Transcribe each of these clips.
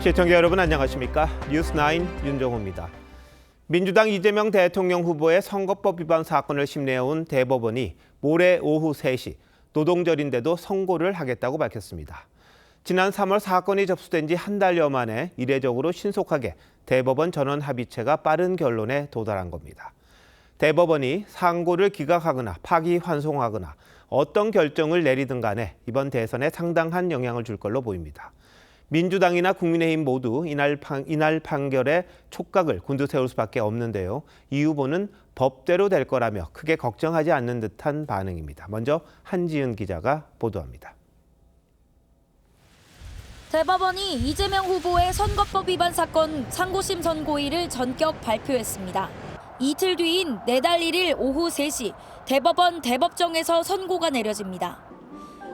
시청자 여러분 안녕하십니까? 뉴스9 윤정호입니다. 민주당 이재명 대통령 후보의 선거법 위반 사건을 심리해온 대법원이 모레 오후 3시 노동절인데도 선고를 하겠다고 밝혔습니다. 지난 3월 사건이 접수된 지 한 달여 만에 이례적으로 신속하게 대법원 전원 합의체가 빠른 결론에 도달한 겁니다. 대법원이 상고를 기각하거나 파기환송하거나 어떤 결정을 내리든 간에 이번 대선에 상당한 영향을 줄 걸로 보입니다. 민주당이나 국민의힘 모두 이날 판결에 촉각을 곤두세울 수밖에 없는데요. 이 후보는 법대로 될 거라며 크게 걱정하지 않는 듯한 반응입니다. 먼저 한지은 기자가 보도합니다. 대법원이 이재명 후보의 선거법 위반 사건 상고심 선고일을 전격 발표했습니다. 이틀 뒤인 내달 1일 오후 3시 대법원 대법정에서 선고가 내려집니다.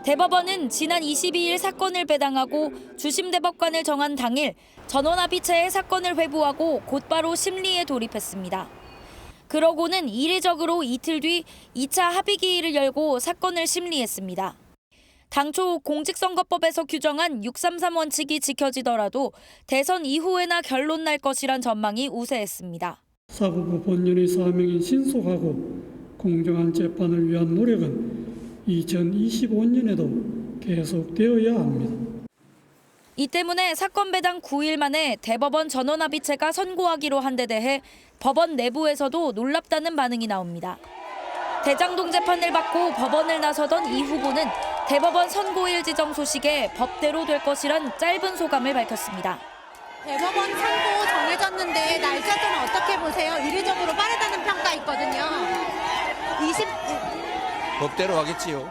대법원은 지난 22일 사건을 배당하고 주심 대법관을 정한 당일 전원합의체의 사건을 회부하고 곧바로 심리에 돌입했습니다. 그러고는 이례적으로 이틀 뒤 2차 합의기일을 열고 사건을 심리했습니다. 당초 공직선거법에서 규정한 633 원칙이 지켜지더라도 대선 이후에나 결론 날 것이란 전망이 우세했습니다. 사법부 본연의 사명인 신속하고 공정한 재판을 위한 노력은 2025년에도 계속되어야 합니다. 이 때문에 사건 배당 9일 만에 대법원 전원합의체가 선고하기로 한 데 대해 법원 내부에서도 놀랍다는 반응이 나옵니다. 대장동 재판을 받고 법원을 나서던 이 후보는 대법원 선고일 지정 소식에 법대로 될 것이란 짧은 소감을 밝혔습니다. 대법원 선고 정해졌는데 날짜는 어떻게 보세요? 이례적으로 빠르다는 평가 있거든요. 법대로 하겠지요.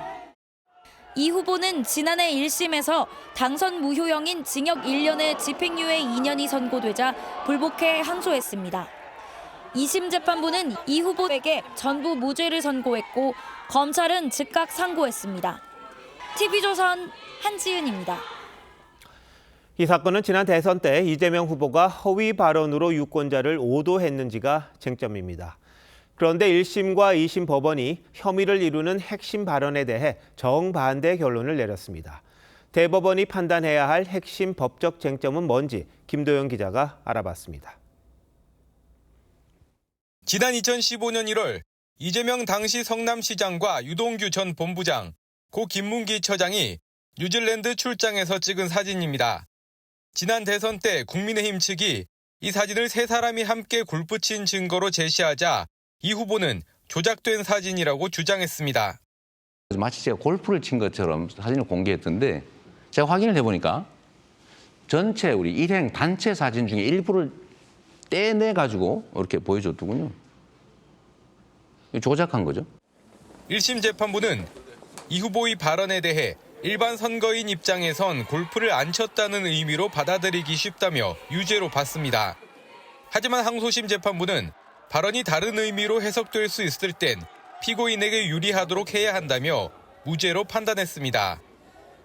이 후보는 지난해 1심에서 당선 무효형인 징역 1년에 집행유예 2년이 선고되자 불복해 항소했습니다. 2심 재판부는 이 후보에게 전부 무죄를 선고했고 검찰은 즉각 상고했습니다. TV조선 한지은입니다. 이 사건은 지난 대선 때 이재명 후보가 허위 발언으로 유권자를 오도했는지가 쟁점입니다. 그런데 1심과 2심 법원이 혐의를 이루는 핵심 발언에 대해 정반대 결론을 내렸습니다. 대법원이 판단해야 할 핵심 법적 쟁점은 뭔지 김도영 기자가 알아봤습니다. 지난 2015년 1월 이재명 당시 성남시장과 유동규 전 본부장, 고 김문기 처장이 뉴질랜드 출장에서 찍은 사진입니다. 지난 대선 때 국민의힘 측이 이 사진을 세 사람이 함께 골프 친 증거로 제시하자 이 후보는 조작된 사진이라고 주장했습니다. 마치 제가 골프를 친 것처럼 사진을 공개했던데 제가 확인을 해보니까 전체 우리 일행 단체 사진 중에 일부를 떼내가지고 이렇게 보여줬더군요. 조작한 거죠. 1심 재판부는 이 후보의 발언에 대해 일반 선거인 입장에선 골프를 안 쳤다는 의미로 받아들이기 쉽다며 유죄로 봤습니다. 하지만 항소심 재판부는 발언이 다른 의미로 해석될 수 있을 땐 피고인에게 유리하도록 해야 한다며 무죄로 판단했습니다.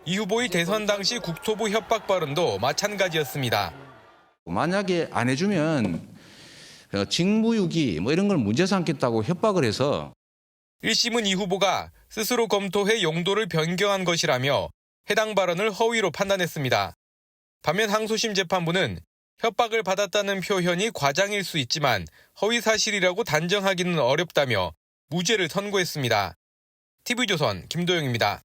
이 후보의 대선 당시 국토부 협박 발언도 마찬가지였습니다. 만약에 안 해주면 직무유기 이런 걸 문제 삼겠다고 협박을 해서 1심은 이 후보가 스스로 검토해 용도를 변경한 것이라며 해당 발언을 허위로 판단했습니다. 반면 항소심 재판부는 협박을 받았다는 표현이 과장일 수 있지만 허위 사실이라고 단정하기는 어렵다며 무죄를 선고했습니다. TV조선 김도영입니다.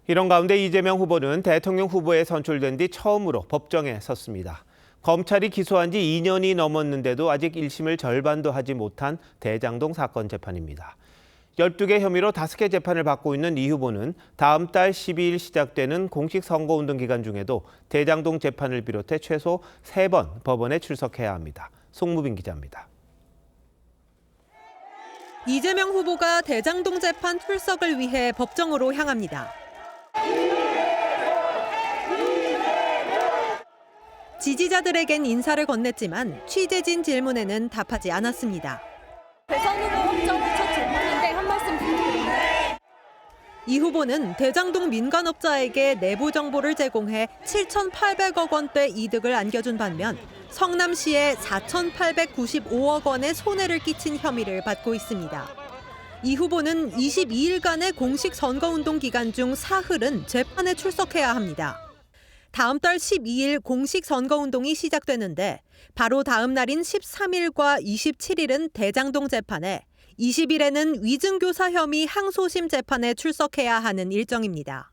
이런 가운데 이재명 후보는 대통령 후보에 선출된 뒤 처음으로 법정에 섰습니다. 검찰이 기소한 지 2년이 넘었는데도 아직 1심을 절반도 하지 못한 대장동 사건 재판입니다. 12개 혐의로 5개 재판을 받고 있는 이 후보는 다음 달 12일 시작되는 공식 선거운동 기간 중에도 대장동 재판을 비롯해 최소 3번 법원에 출석해야 합니다. 송무빈 기자입니다. 이재명 후보가 대장동 재판 출석을 위해 법정으로 향합니다. 지지자들에겐 인사를 건넸지만 취재진 질문에는 답하지 않았습니다. 대선 후보 확정 첫 질문인데 한 말씀 부탁드립니다. 이 후보는 대장동 민간업자에게 내부 정보를 제공해 7,800억 원대 이득을 안겨준 반면 성남시에 4,895억 원의 손해를 끼친 혐의를 받고 있습니다. 이 후보는 22일간의 공식 선거운동 기간 중 사흘은 재판에 출석해야 합니다. 다음 달 12일 공식 선거운동이 시작되는데 바로 다음 날인 13일과 27일은 대장동 재판에, 20일에는 위증교사 혐의 항소심 재판에 출석해야 하는 일정입니다.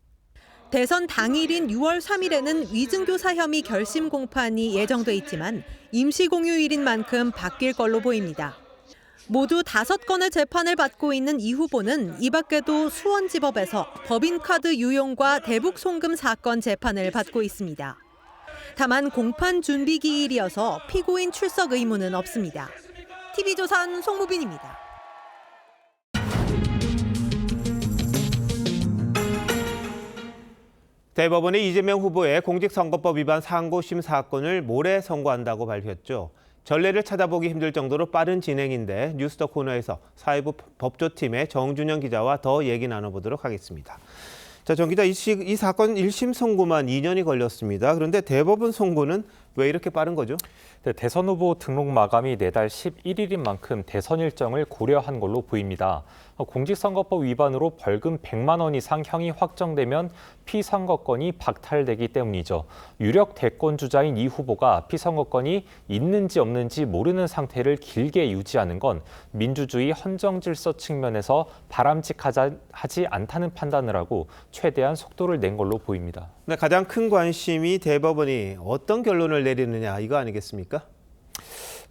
대선 당일인 6월 3일에는 위증교사 혐의 결심 공판이 예정돼 있지만 임시공휴일인 만큼 바뀔 걸로 보입니다. 모두 5건의 재판을 받고 있는 이 후보는 이 밖에도 수원지법에서 법인카드 유용과 대북 송금 사건 재판을 받고 있습니다. 다만 공판 준비 기일이어서 피고인 출석 의무는 없습니다. TV조선 송무빈입니다. 대법원이 이재명 후보의 공직선거법 위반 상고심 사건을 모레 선고한다고 발표했죠. 전례를 찾아보기 힘들 정도로 빠른 진행인데 뉴스더 코너에서 사회부 법조팀의 정준영 기자와 더 얘기 나눠보도록 하겠습니다. 자, 정 기자, 이 사건 1심 선고만 2년이 걸렸습니다. 그런데 대법원 선고는 왜 이렇게 빠른 거죠? 네, 대선 후보 등록 마감이 내달 11일인 만큼 대선 일정을 고려한 걸로 보입니다. 공직선거법 위반으로 벌금 100만 원 이상 형이 확정되면 피선거권이 박탈되기 때문이죠. 유력 대권주자인 이 후보가 피선거권이 있는지 없는지 모르는 상태를 길게 유지하는 건 민주주의 헌정질서 측면에서 바람직하지 않다는 판단을 하고 최대한 속도를 낸 걸로 보입니다. 네, 가장 큰 관심이 대법원이 어떤 결론을 내리느냐 이거 아니겠습니까?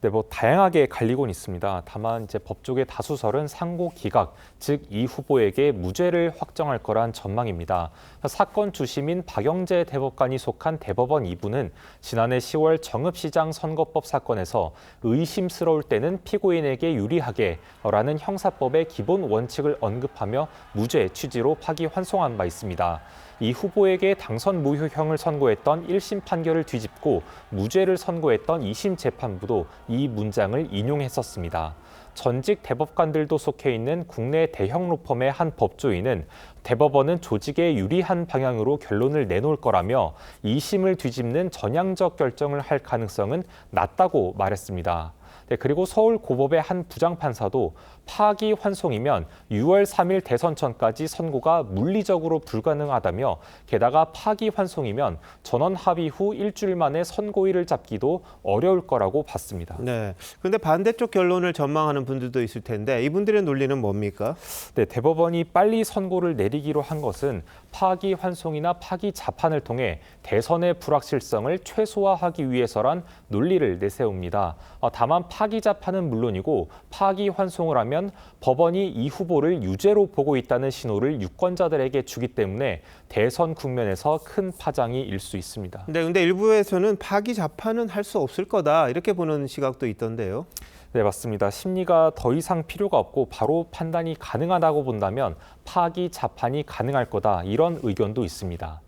네, 다양하게 갈리곤 있습니다. 다만 이제 법조계 다수설은 상고 기각, 즉 이 후보에게 무죄를 확정할 거란 전망입니다. 사건 주심인 박영재 대법관이 속한 대법원 2부는 지난해 10월 정읍시장 선거법 사건에서 의심스러울 때는 피고인에게 유리하게라는 형사법의 기본 원칙을 언급하며 무죄 취지로 파기환송한 바 있습니다. 이 후보에게 당선 무효형을 선고했던 1심 판결을 뒤집고 무죄를 선고했던 2심 재판부도 이 문장을 인용했었습니다. 전직 대법관들도 속해 있는 국내 대형 로펌의 한 법조인은 대법원은 조직에 유리한 방향으로 결론을 내놓을 거라며 2심을 뒤집는 전향적 결정을 할 가능성은 낮다고 말했습니다. 네, 그리고 서울고법의 한 부장판사도 파기환송이면 6월 3일 대선 전까지 선고가 물리적으로 불가능하다며 게다가 파기환송이면 전원 합의 후 일주일 만에 선고일을 잡기도 어려울 거라고 봤습니다. 네, 그런데 반대쪽 결론을 전망하는 분들도 있을 텐데 이분들의 논리는 뭡니까? 네, 대법원이 빨리 선고를 내리기로 한 것은 파기환송이나 파기자판을 통해 대선의 불확실성을 최소화하기 위해서란 논리를 내세웁니다. 다만 파기자판은 물론이고 파기환송을 하면 법원이 이 후보를 유죄로 보고 있다는 신호를 유권자들에게 주기 때문에 대선 국면에서 큰 파장이 일 수 있습니다. 네, 근데 일부에서는 파기자판은 할 수 없을 거다 이렇게 보는 시각도 있던데요. 네, 맞습니다. 심리가 더 이상 필요가 없고 바로 판단이 가능하다고 본다면 파기자판이 가능할 거다 이런 의견도 있습니다.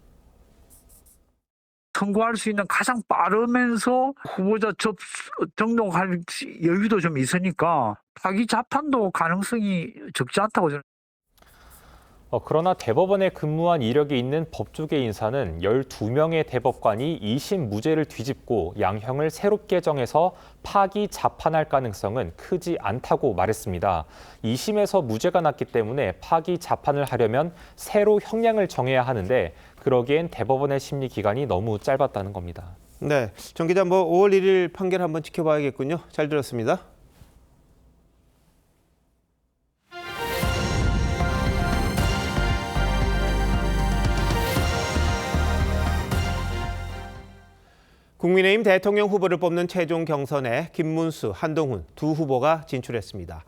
선고할 수 있는 가장 빠르면서 후보자 등록할 여유도 좀 있으니까 파기자판도 가능성이 적지 않다고 저는. 그러나 대법원에 근무한 이력이 있는 법조계 인사는 12명의 대법관이 2심 무죄를 뒤집고 양형을 새롭게 정해서 파기자판할 가능성은 크지 않다고 말했습니다. 2심에서 무죄가 났기 때문에 파기자판을 하려면 새로 형량을 정해야 하는데 그러기엔 대법원의 심리 기간이 너무 짧았다는 겁니다. 네, 정 기자 5월 1일 판결 한번 지켜봐야겠군요. 잘 들었습니다. 국민의힘 대통령 후보를 뽑는 최종 경선에 김문수, 한동훈 두 후보가 진출했습니다.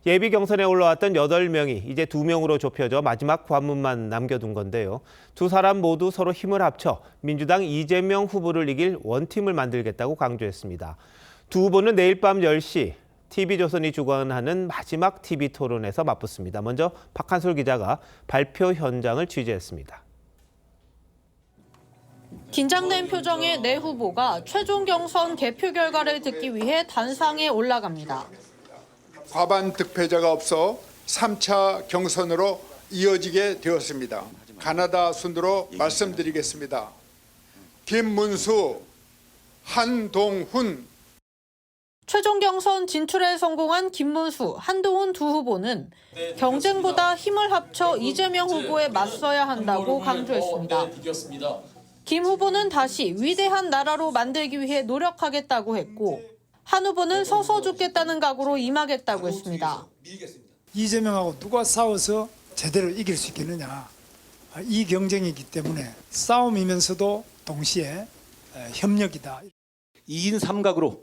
예비 경선에 올라왔던 8명이 이제 2명으로 좁혀져 마지막 관문만 남겨둔 건데요. 두 사람 모두 서로 힘을 합쳐 민주당 이재명 후보를 이길 원팀을 만들겠다고 강조했습니다. 두 후보는 내일 밤 10시 TV조선이 주관하는 마지막 TV토론에서 맞붙습니다. 먼저 박한솔 기자가 발표 현장을 취재했습니다. 긴장된 표정의 네 후보가 최종 경선 개표 결과를 듣기 위해 단상에 올라갑니다. 과반 득표자가 없어 3차 경선으로 이어지게 되었습니다. 가나다 순으로 말씀드리겠습니다. 김문수, 한동훈. 최종 경선 진출에 성공한 김문수, 한동훈 두 후보는 경쟁보다 힘을 합쳐 이재명 후보에 맞서야 한다고 강조했습니다. 김 후보는 다시 위대한 나라로 만들기 위해 노력하겠다고 했고 한 후보는 서서 죽겠다는 각오로 임하겠다고 했습니다. 이재명하고 누가 싸워서 제대로 이길 수 있겠느냐. 이 경쟁이기 때문에 싸움이면서도 동시에 협력이다. 2인 3각으로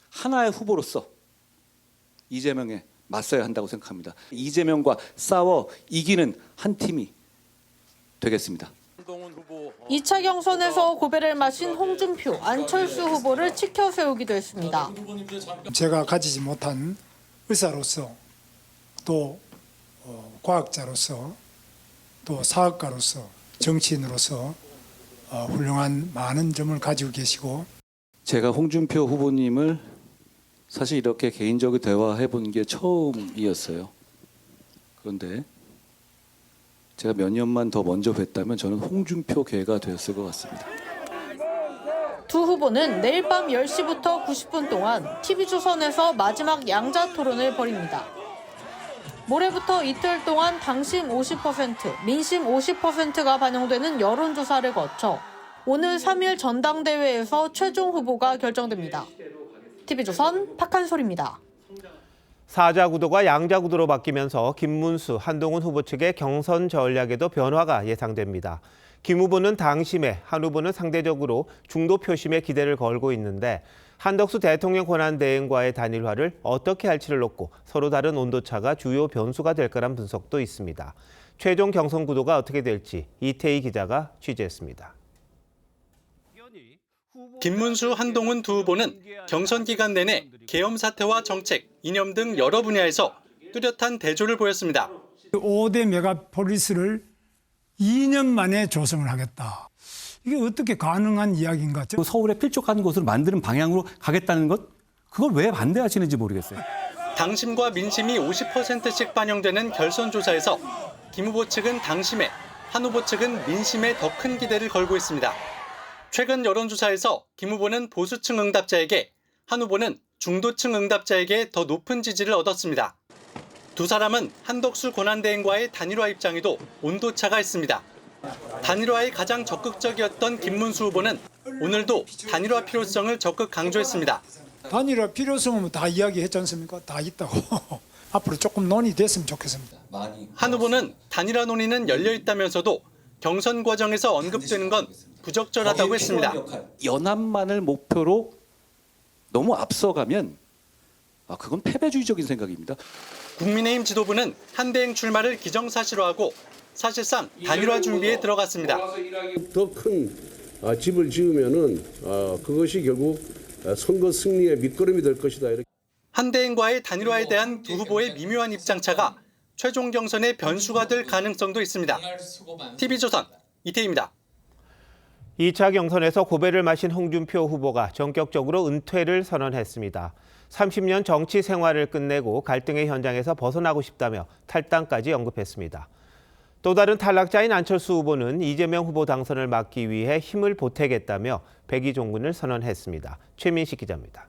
하나의 후보로서 이재명에 맞서야 한다고 생각합니다. 이재명과 싸워 이기는 한 팀이 되겠습니다. 2차 경선에서 고배를 마신 홍준표, 안철수 후보를 치켜 세우기도 했습니다. 제가 가지지 못한 의사로서 또 과학자로서 또 사학가로서 정치인으로서 훌륭한 많은 점을 가지고 계시고 제가 홍준표 후보님을 사실 이렇게 개인적으로 대화해 본 게 처음이었어요. 그런데 제가 몇 년만 더 먼저 뵀다면 저는 홍준표계가 되었을 것 같습니다. 두 후보는 내일 밤 10시부터 90분 동안 TV조선에서 마지막 양자 토론을 벌입니다. 모레부터 이틀 동안 당심 50%, 민심 50%가 반영되는 여론조사를 거쳐 오늘 3일 전당대회에서 최종 후보가 결정됩니다. TV조선 박한솔입니다. 사자구도가 양자구도로 바뀌면서 김문수, 한동훈 후보 측의 경선 전략에도 변화가 예상됩니다. 김 후보는 당심에, 한 후보는 상대적으로 중도 표심에 기대를 걸고 있는데 한덕수 대통령 권한대행과의 단일화를 어떻게 할지를 놓고 서로 다른 온도차가 주요 변수가 될 거란 분석도 있습니다. 최종 경선 구도가 어떻게 될지 이태희 기자가 취재했습니다. 김문수, 한동훈 두 후보는 경선 기간 내내 계엄 사태와 정책, 이념 등 여러 분야에서 뚜렷한 대조를 보였습니다. 5대 메가폴리스를 2년 만에 조성을 하겠다. 이게 어떻게 가능한 이야기인가? 서울에 필적한 곳을 만드는 방향으로 가겠다는 것, 그걸 왜 반대하시는지 모르겠어요. 당심과 민심이 50%씩 반영되는 결선조사에서 김 후보 측은 당심에, 한 후보 측은 민심에 더 큰 기대를 걸고 있습니다. 최근 여론조사에서 김 후보는 보수층 응답자에게, 한 후보는 중도층 응답자에게 더 높은 지지를 얻었습니다. 두 사람은 한덕수 권한대행과의 단일화 입장에도 온도차가 있습니다. 단일화에 가장 적극적이었던 김문수 후보는 오늘도 단일화 필요성을 적극 강조했습니다. 단일화 필요성은 다 이야기했지 않습니까? 다 있다고. 앞으로 조금 논의됐으면 좋겠습니다. 한 후보는 단일화 논의는 열려 있다면서도 경선 과정에서 언급되는 건 부적절하다고 했습니다. 연합만을 목표로 너무 앞서가면 그건 패배주의적인 생각입니다. 국민의힘 지도부는 한대행 출마를 기정사실화하고 사실상 단일화 준비에 들어갔습니다. 더 큰 집을 지으면은 그것이 결국 선거 승리의 밑거름이 될 것이다. 한대행과의 단일화에 대한 두 후보의 미묘한 입장차가 최종 경선의 변수가 될 가능성도 있습니다. TV조선 이태희입니다. 2차 경선에서 고배를 마신 홍준표 후보가 전격적으로 은퇴를 선언했습니다. 30년 정치 생활을 끝내고 갈등의 현장에서 벗어나고 싶다며 탈당까지 언급했습니다. 또 다른 탈락자인 안철수 후보는 이재명 후보 당선을 막기 위해 힘을 보태겠다며 백의종군을 선언했습니다. 최민식 기자입니다.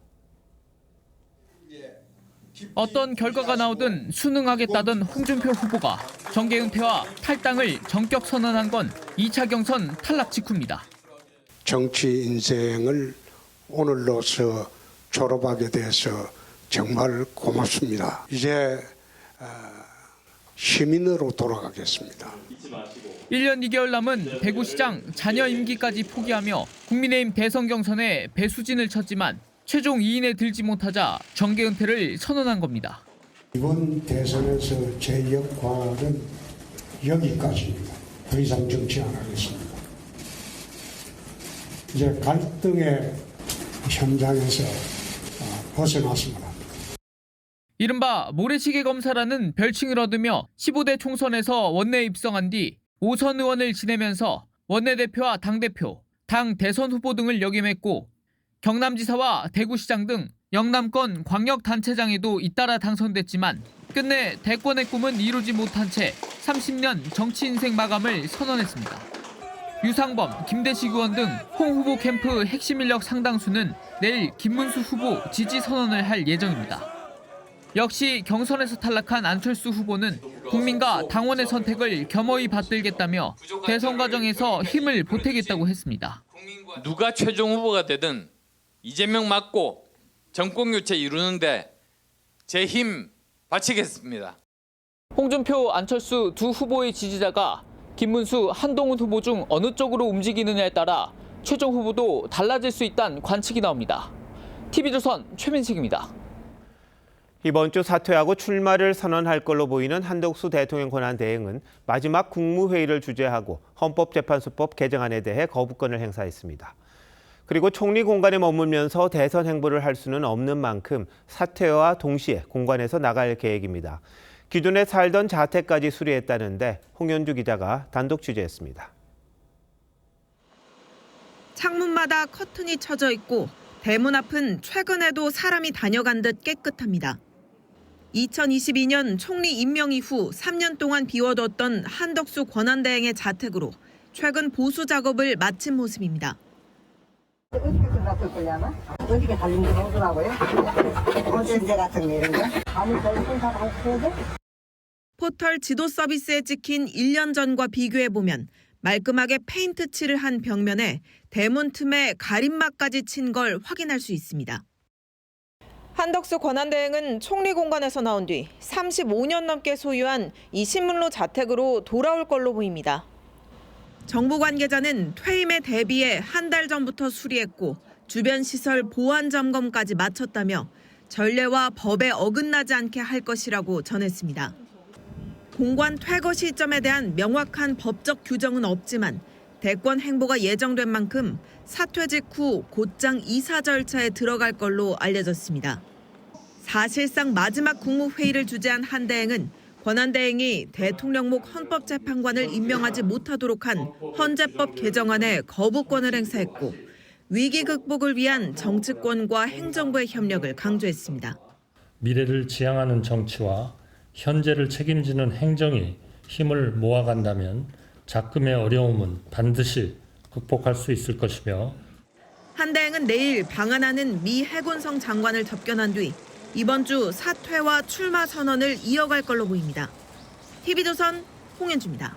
어떤 결과가 나오든 순응하겠다던 홍준표 후보가 정계 은퇴와 탈당을 전격 선언한 건 2차 경선 탈락 직후입니다. 정치 인생을 오늘로서 졸업하게 돼서 정말 고맙습니다. 이제 시민으로 돌아가겠습니다. 1년 2개월 남은 대구시장 잔여 임기까지 포기하며 국민의힘 대선 경선에 배수진을 쳤지만 최종 2인에 들지 못하자 정계 은퇴를 선언한 겁니다. 이번 대선에서 제 역할은 여기까지입니다. 더 이상 정치 안 하겠습니다. 이제 갈등의 현장에서 벗어났습니다. 이른바 모래시계 검사라는 별칭을 얻으며 15대 총선에서 원내에 입성한 뒤 5선 의원을 지내면서 원내대표와 당대표, 당 대선 후보 등을 역임했고 경남지사와 대구시장 등 영남권 광역단체장에도 잇따라 당선됐지만 끝내 대권의 꿈은 이루지 못한 채 30년 정치 인생 마감을 선언했습니다. 유상범, 김대식 의원 등 홍 후보 캠프 핵심 인력 상당수는 내일 김문수 후보 지지 선언을 할 예정입니다. 역시 경선에서 탈락한 안철수 후보는 국민과 당원의 선택을 겸허히 받들겠다며 대선 과정에서 힘을 보태겠다고 했습니다. 누가 최종 후보가 되든 이재명 맞고 정권 교체 이루는데 제 힘 바치겠습니다. 홍준표, 안철수 두 후보의 지지자가 김문수, 한동훈 후보 중 어느 쪽으로 움직이느냐에 따라 최종 후보도 달라질 수 있다는 관측이 나옵니다. TV조선 최민식입니다. 이번 주 사퇴하고 출마를 선언할 걸로 보이는 한덕수 대통령 권한대행은 마지막 국무회의를 주재하고 헌법재판소법 개정안에 대해 거부권을 행사했습니다. 그리고 총리 공간에 머물면서 대선 행보를 할 수는 없는 만큼 사퇴와 동시에 공관에서 나갈 계획입니다. 기존에 살던 자택까지 수리했다는데 홍현주 기자가 단독 취재했습니다. 창문마다 커튼이 쳐져 있고 대문 앞은 최근에도 사람이 다녀간 듯 깨끗합니다. 2022년 총리 임명 이후 3년 동안 비워뒀던 한덕수 권한대행의 자택으로 최근 보수 작업을 마친 모습입니다. 어디게 들어갔을 거냐면 어디게 달린 게 오더라고요. 어젠제 같은 거 이런 거. 아무 별건 다 없어도. 포털 지도 서비스에 찍힌 1년 전과 비교해보면 말끔하게 페인트 칠을 한 벽면에 대문 틈에 가림막까지 친 걸 확인할 수 있습니다. 한덕수 권한대행은 총리 공간에서 나온 뒤 35년 넘게 소유한 이 신문로 자택으로 돌아올 걸로 보입니다. 정부 관계자는 퇴임에 대비해 한 달 전부터 수리했고 주변 시설 보안 점검까지 마쳤다며 전례와 법에 어긋나지 않게 할 것이라고 전했습니다. 공관 퇴거 시점에 대한 명확한 법적 규정은 없지만 대권 행보가 예정된 만큼 사퇴 직후 곧장 이사 절차에 들어갈 걸로 알려졌습니다. 사실상 마지막 국무회의를 주재한 한 대행은 권한대행이 대통령목 헌법재판관을 임명하지 못하도록 한 헌재법 개정안에 거부권을 행사했고 위기 극복을 위한 정치권과 행정부의 협력을 강조했습니다. 미래를 지향하는 정치와 현재를 책임지는 행정이 힘을 모아간다면 작금의 어려움은 반드시 극복할 수 있을 것이며 한 대행은 내일 방한하는 미 해군성 장관을 접견한 뒤 이번 주 사퇴와 출마 선언을 이어갈 걸로 보입니다. TV조선 홍현주입니다.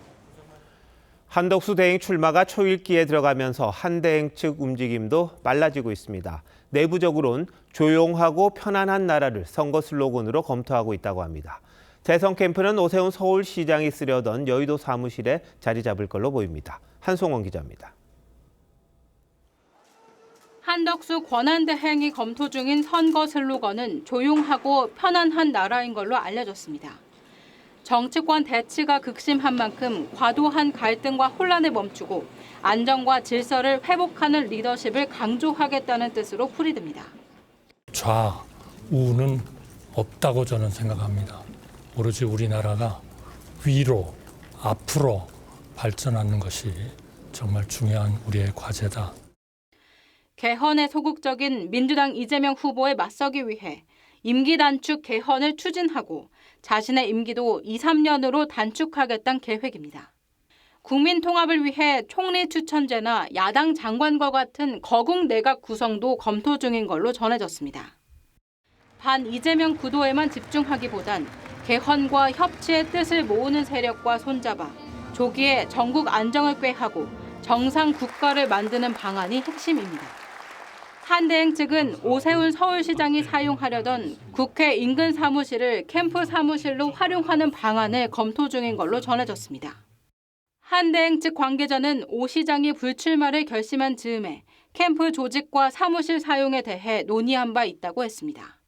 한덕수 대행 출마가 초읽기에 들어가면서 한 대행 측 움직임도 빨라지고 있습니다. 내부적으로는 조용하고 편안한 나라를 선거 슬로건으로 검토하고 있다고 합니다. 대선 캠프는 오세훈 서울시장이 쓰려던 여의도 사무실에 자리 잡을 걸로 보입니다. 한송원 기자입니다. 한덕수 권한대행이 검토 중인 선거 슬로건은 조용하고 편안한 나라인 걸로 알려졌습니다. 정치권 대치가 극심한 만큼 과도한 갈등과 혼란을 멈추고 안정과 질서를 회복하는 리더십을 강조하겠다는 뜻으로 풀이됩니다. 좌우는 없다고 저는 생각합니다. 오로지 우리나라가 위로, 앞으로 발전하는 것이 정말 중요한 우리의 과제다. 개헌에 소극적인 민주당 이재명 후보에 맞서기 위해 임기 단축 개헌을 추진하고 자신의 임기도 2, 3년으로 단축하겠다는 계획입니다. 국민 통합을 위해 총리 추천제나 야당 장관과 같은 거국 내각 구성도 검토 중인 걸로 전해졌습니다. 반 이재명 구도에만 집중하기보단 개헌과 협치의 뜻을 모으는 세력과 손잡아 조기에 전국 안정을 꾀하고 정상 국가를 만드는 방안이 핵심입니다. 한 대행 측은 오세훈 서울시장이 사용하려던 국회 인근 사무실을 캠프 사무실로 활용하는 방안을 검토 중인 걸로 전해졌습니다. 한 대행 측 관계자는 오 시장이 불출마를 결심한 즈음에 캠프 조직과 사무실 사용에 대해 논의한 바 있다고 했습니다.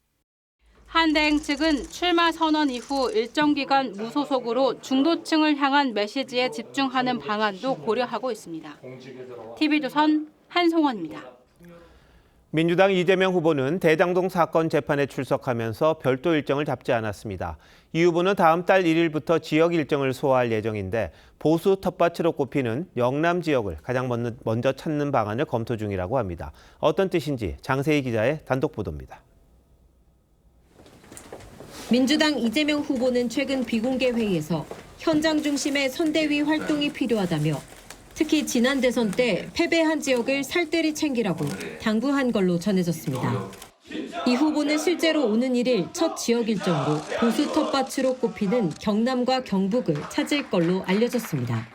한 대행 측은 출마 선언 이후 일정 기간 무소속으로 중도층을 향한 메시지에 집중하는 방안도 고려하고 있습니다. TV조선 한송원입니다. 민주당 이재명 후보는 대장동 사건 재판에 출석하면서 별도 일정을 잡지 않았습니다. 이 후보는 다음 달 1일부터 지역 일정을 소화할 예정인데 보수 텃밭으로 꼽히는 영남 지역을 가장 먼저 찾는 방안을 검토 중이라고 합니다. 어떤 뜻인지 장세희 기자의 단독 보도입니다. 민주당 이재명 후보는 최근 비공개 회의에서 현장 중심의 선대위 활동이 필요하다며 특히 지난 대선 때 패배한 지역을 살뜰히 챙기라고 당부한 걸로 전해졌습니다. 이 후보는 실제로 오는 1일 첫 지역 일정으로 보수 텃밭으로 꼽히는 경남과 경북을 찾을 걸로 알려졌습니다.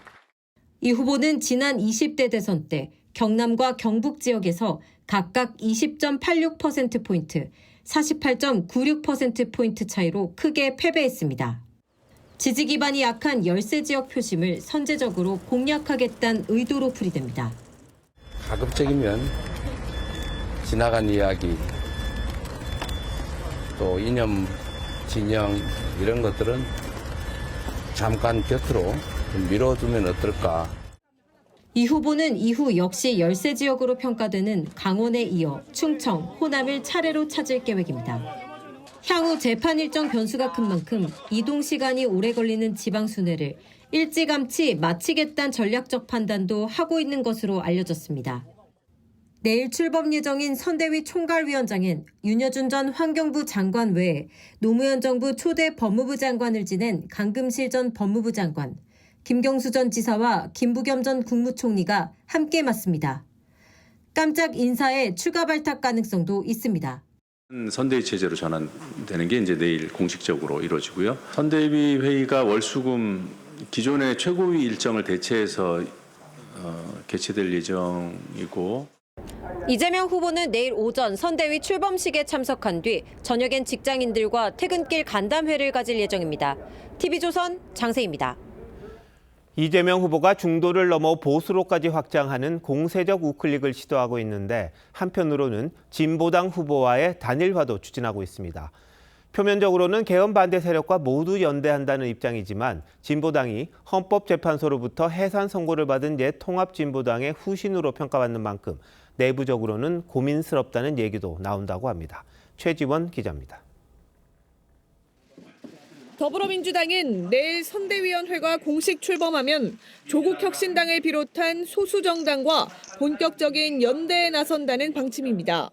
이 후보는 지난 20대 대선 때 경남과 경북 지역에서 각각 20.86%포인트, 48.96%포인트 차이로 크게 패배했습니다. 지지 기반이 약한 열세 지역 표심을 선제적으로 공략하겠다는 의도로 풀이됩니다. 가급적이면 지나간 이야기, 또 이념, 진영 이런 것들은 잠깐 곁으로 좀 미뤄두면 어떨까. 이 후보는 이후 역시 열세 지역으로 평가되는 강원에 이어 충청, 호남을 차례로 찾을 계획입니다. 향후 재판 일정 변수가 큰 만큼 이동 시간이 오래 걸리는 지방 순회를 일찌감치 마치겠다는 전략적 판단도 하고 있는 것으로 알려졌습니다. 내일 출범 예정인 선대위 총괄위원장은 윤여준 전 환경부 장관 외에 노무현 정부 초대 법무부 장관을 지낸 강금실 전 법무부 장관, 김경수 전 지사와 김부겸 전 국무총리가 함께 맡습니다. 깜짝 인사에 추가 발탁 가능성도 있습니다. 선대위 체제로 전환되는 게 이제 내일 공식적으로 이루어지고요. 선대위 회의가 월수금 기존의 최고위 일정을 대체해서 개최될 예정이고. 이재명 후보는 내일 오전 선대위 출범식에 참석한 뒤 저녁엔 직장인들과 퇴근길 간담회를 가질 예정입니다. TV조선 장세희입니다. 이재명 후보가 중도를 넘어 보수로까지 확장하는 공세적 우클릭을 시도하고 있는데 한편으로는 진보당 후보와의 단일화도 추진하고 있습니다. 표면적으로는 개헌 반대 세력과 모두 연대한다는 입장이지만 진보당이 헌법재판소로부터 해산 선고를 받은 옛 통합진보당의 후신으로 평가받는 만큼 내부적으로는 고민스럽다는 얘기도 나온다고 합니다. 최지원 기자입니다. 더불어민주당은 내일 선대위원회가 공식 출범하면 조국혁신당을 비롯한 소수정당과 본격적인 연대에 나선다는 방침입니다.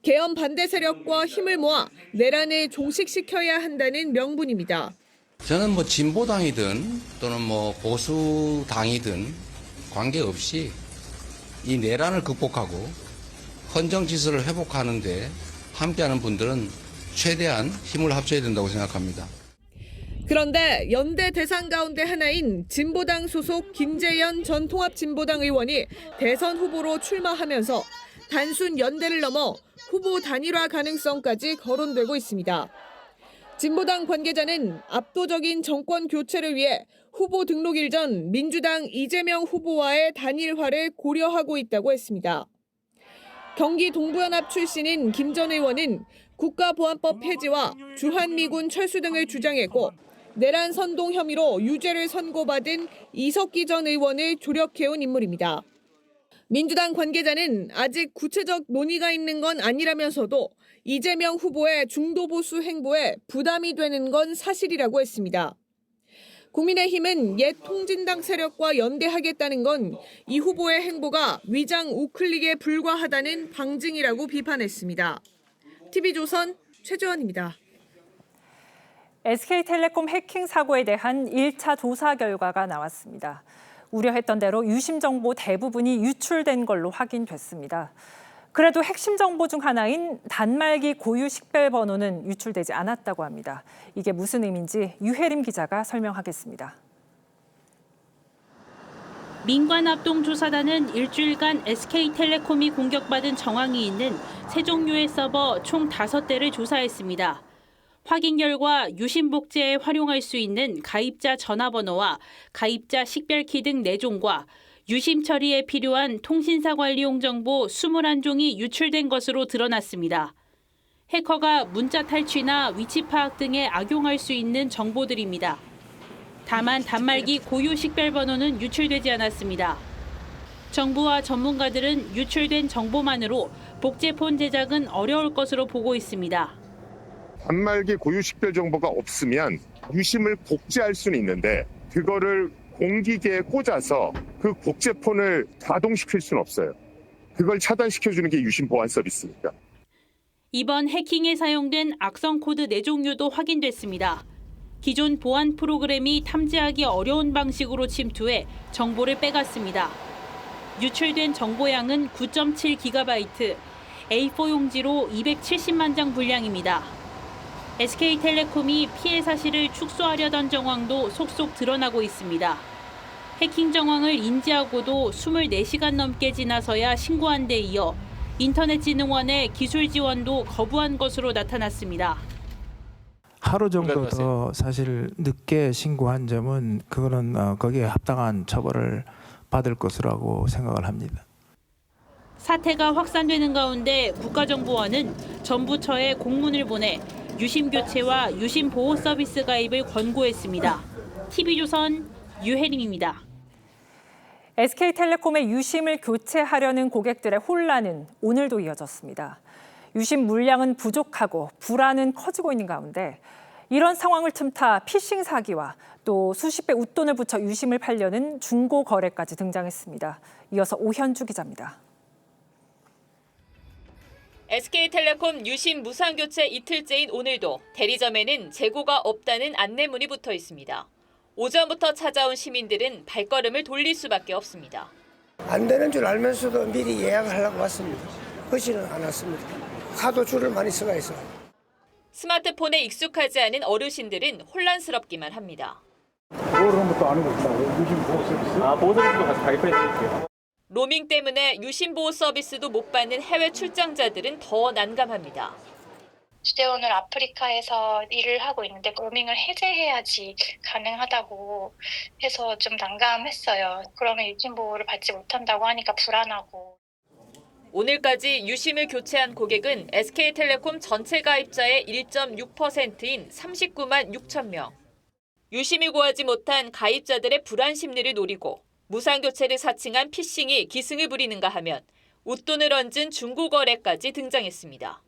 개헌 반대 세력과 힘을 모아 내란을 종식시켜야 한다는 명분입니다. 저는 진보당이든 또는 보수당이든 관계없이 이 내란을 극복하고 헌정 질서를 회복하는 데 함께하는 분들은 최대한 힘을 합쳐야 된다고 생각합니다. 그런데 연대 대상 가운데 하나인 진보당 소속 김재현 전 통합진보당 의원이 대선 후보로 출마하면서 단순 연대를 넘어 후보 단일화 가능성까지 거론되고 있습니다. 진보당 관계자는 압도적인 정권 교체를 위해 후보 등록일 전 민주당 이재명 후보와의 단일화를 고려하고 있다고 했습니다. 경기 동부연합 출신인 김 전 의원은 국가보안법 폐지와 주한미군 철수 등을 주장했고 내란 선동 혐의로 유죄를 선고받은 이석기 전 의원을 조력해온 인물입니다. 민주당 관계자는 아직 구체적 논의가 있는 건 아니라면서도 이재명 후보의 중도보수 행보에 부담이 되는 건 사실이라고 했습니다. 국민의힘은 옛 통진당 세력과 연대하겠다는 건 이 후보의 행보가 위장 우클릭에 불과하다는 방증이라고 비판했습니다. TV조선 최재원입니다. SK텔레콤 해킹 사고에 대한 1차 조사 결과가 나왔습니다. 우려했던 대로 유심 정보 대부분이 유출된 걸로 확인됐습니다. 그래도 핵심 정보 중 하나인 단말기 고유 식별 번호는 유출되지 않았다고 합니다. 이게 무슨 의미인지 유혜림 기자가 설명하겠습니다. 민관합동조사단은 일주일간 SK텔레콤이 공격받은 정황이 있는 세 종류의 서버 총 5대를 조사했습니다. 확인 결과 유심 복제에 활용할 수 있는 가입자 전화번호와 가입자 식별키 등 4종과 유심 처리에 필요한 통신사 관리용 정보 21종이 유출된 것으로 드러났습니다. 해커가 문자 탈취나 위치 파악 등에 악용할 수 있는 정보들입니다. 다만 단말기 고유 식별 번호는 유출되지 않았습니다. 정부와 전문가들은 유출된 정보만으로 복제폰 제작은 어려울 것으로 보고 있습니다. 단말기 고유 식별 정보가 없으면 유심을 복제할 수는 있는데 그거를 공기계에 꽂아서 그 복제폰을 가동시킬 수는 없어요. 그걸 차단시켜주는 게 유심 보안 서비스입니다. 이번 해킹에 사용된 악성 코드 4종류도 확인됐습니다. 기존 보안 프로그램이 탐지하기 어려운 방식으로 침투해 정보를 빼갔습니다. 유출된 정보량은 9.7GB, A4 용지로 270만 장 분량입니다. SK텔레콤이 피해 사실을 축소하려던 정황도 속속 드러나고 있습니다. 해킹 정황을 인지하고도 24시간 넘게 지나서야 신고한 데 이어 인터넷진흥원의 기술 지원도 거부한 것으로 나타났습니다. 하루 정도 더 사실 늦게 신고한 점은 그거는 거기에 합당한 처벌을 받을 것이라고 생각을 합니다. 사태가 확산되는 가운데 국가정보원은 정부처에 공문을 보내 유심 교체와 유심 보호 서비스 가입을 권고했습니다. TV조선 유혜림입니다. SK텔레콤의 유심을 교체하려는 고객들의 혼란은 오늘도 이어졌습니다. 유심 물량은 부족하고 불안은 커지고 있는 가운데 이런 상황을 틈타 피싱 사기와 또 수십 배 웃돈을 붙여 유심을 팔려는 중고 거래까지 등장했습니다. 이어서 오현주 기자입니다. SK텔레콤 유심 무상 교체 이틀째인 오늘도 대리점에는 재고가 없다는 안내문이 붙어 있습니다. 오전부터 찾아온 시민들은 발걸음을 돌릴 수밖에 없습니다. 안 되는 줄 알면서도 미리 예약을 하려고 왔습니다. 그렇지는 않았습니다. 하도 줄을 많이 서가 있어. 스마트폰에 익숙하지 않은 어르신들은 혼란스럽기만 합니다. 그런 것도 아니고 유심 보호 서비스. 보호 서비스도 같이 가입해 드릴게요. 로밍 때문에 유심 보호 서비스도 못 받는 해외 출장자들은 더 난감합니다. 오늘 아프리카에서 일을 하고 있는데 로밍을 해제해야지 가능하다고 해서 좀 난감했어요. 그러면 유심 보호를 받지 못한다고 하니까 불안하고. 오늘까지 유심을 교체한 고객은 SK텔레콤 전체 가입자의 1.6%인 39만 6천 명. 유심을 구하지 못한 가입자들의 불안 심리를 노리고 무상 교체를 사칭한 피싱이 기승을 부리는가 하면 웃돈을 얹은 중고 거래까지 등장했습니다.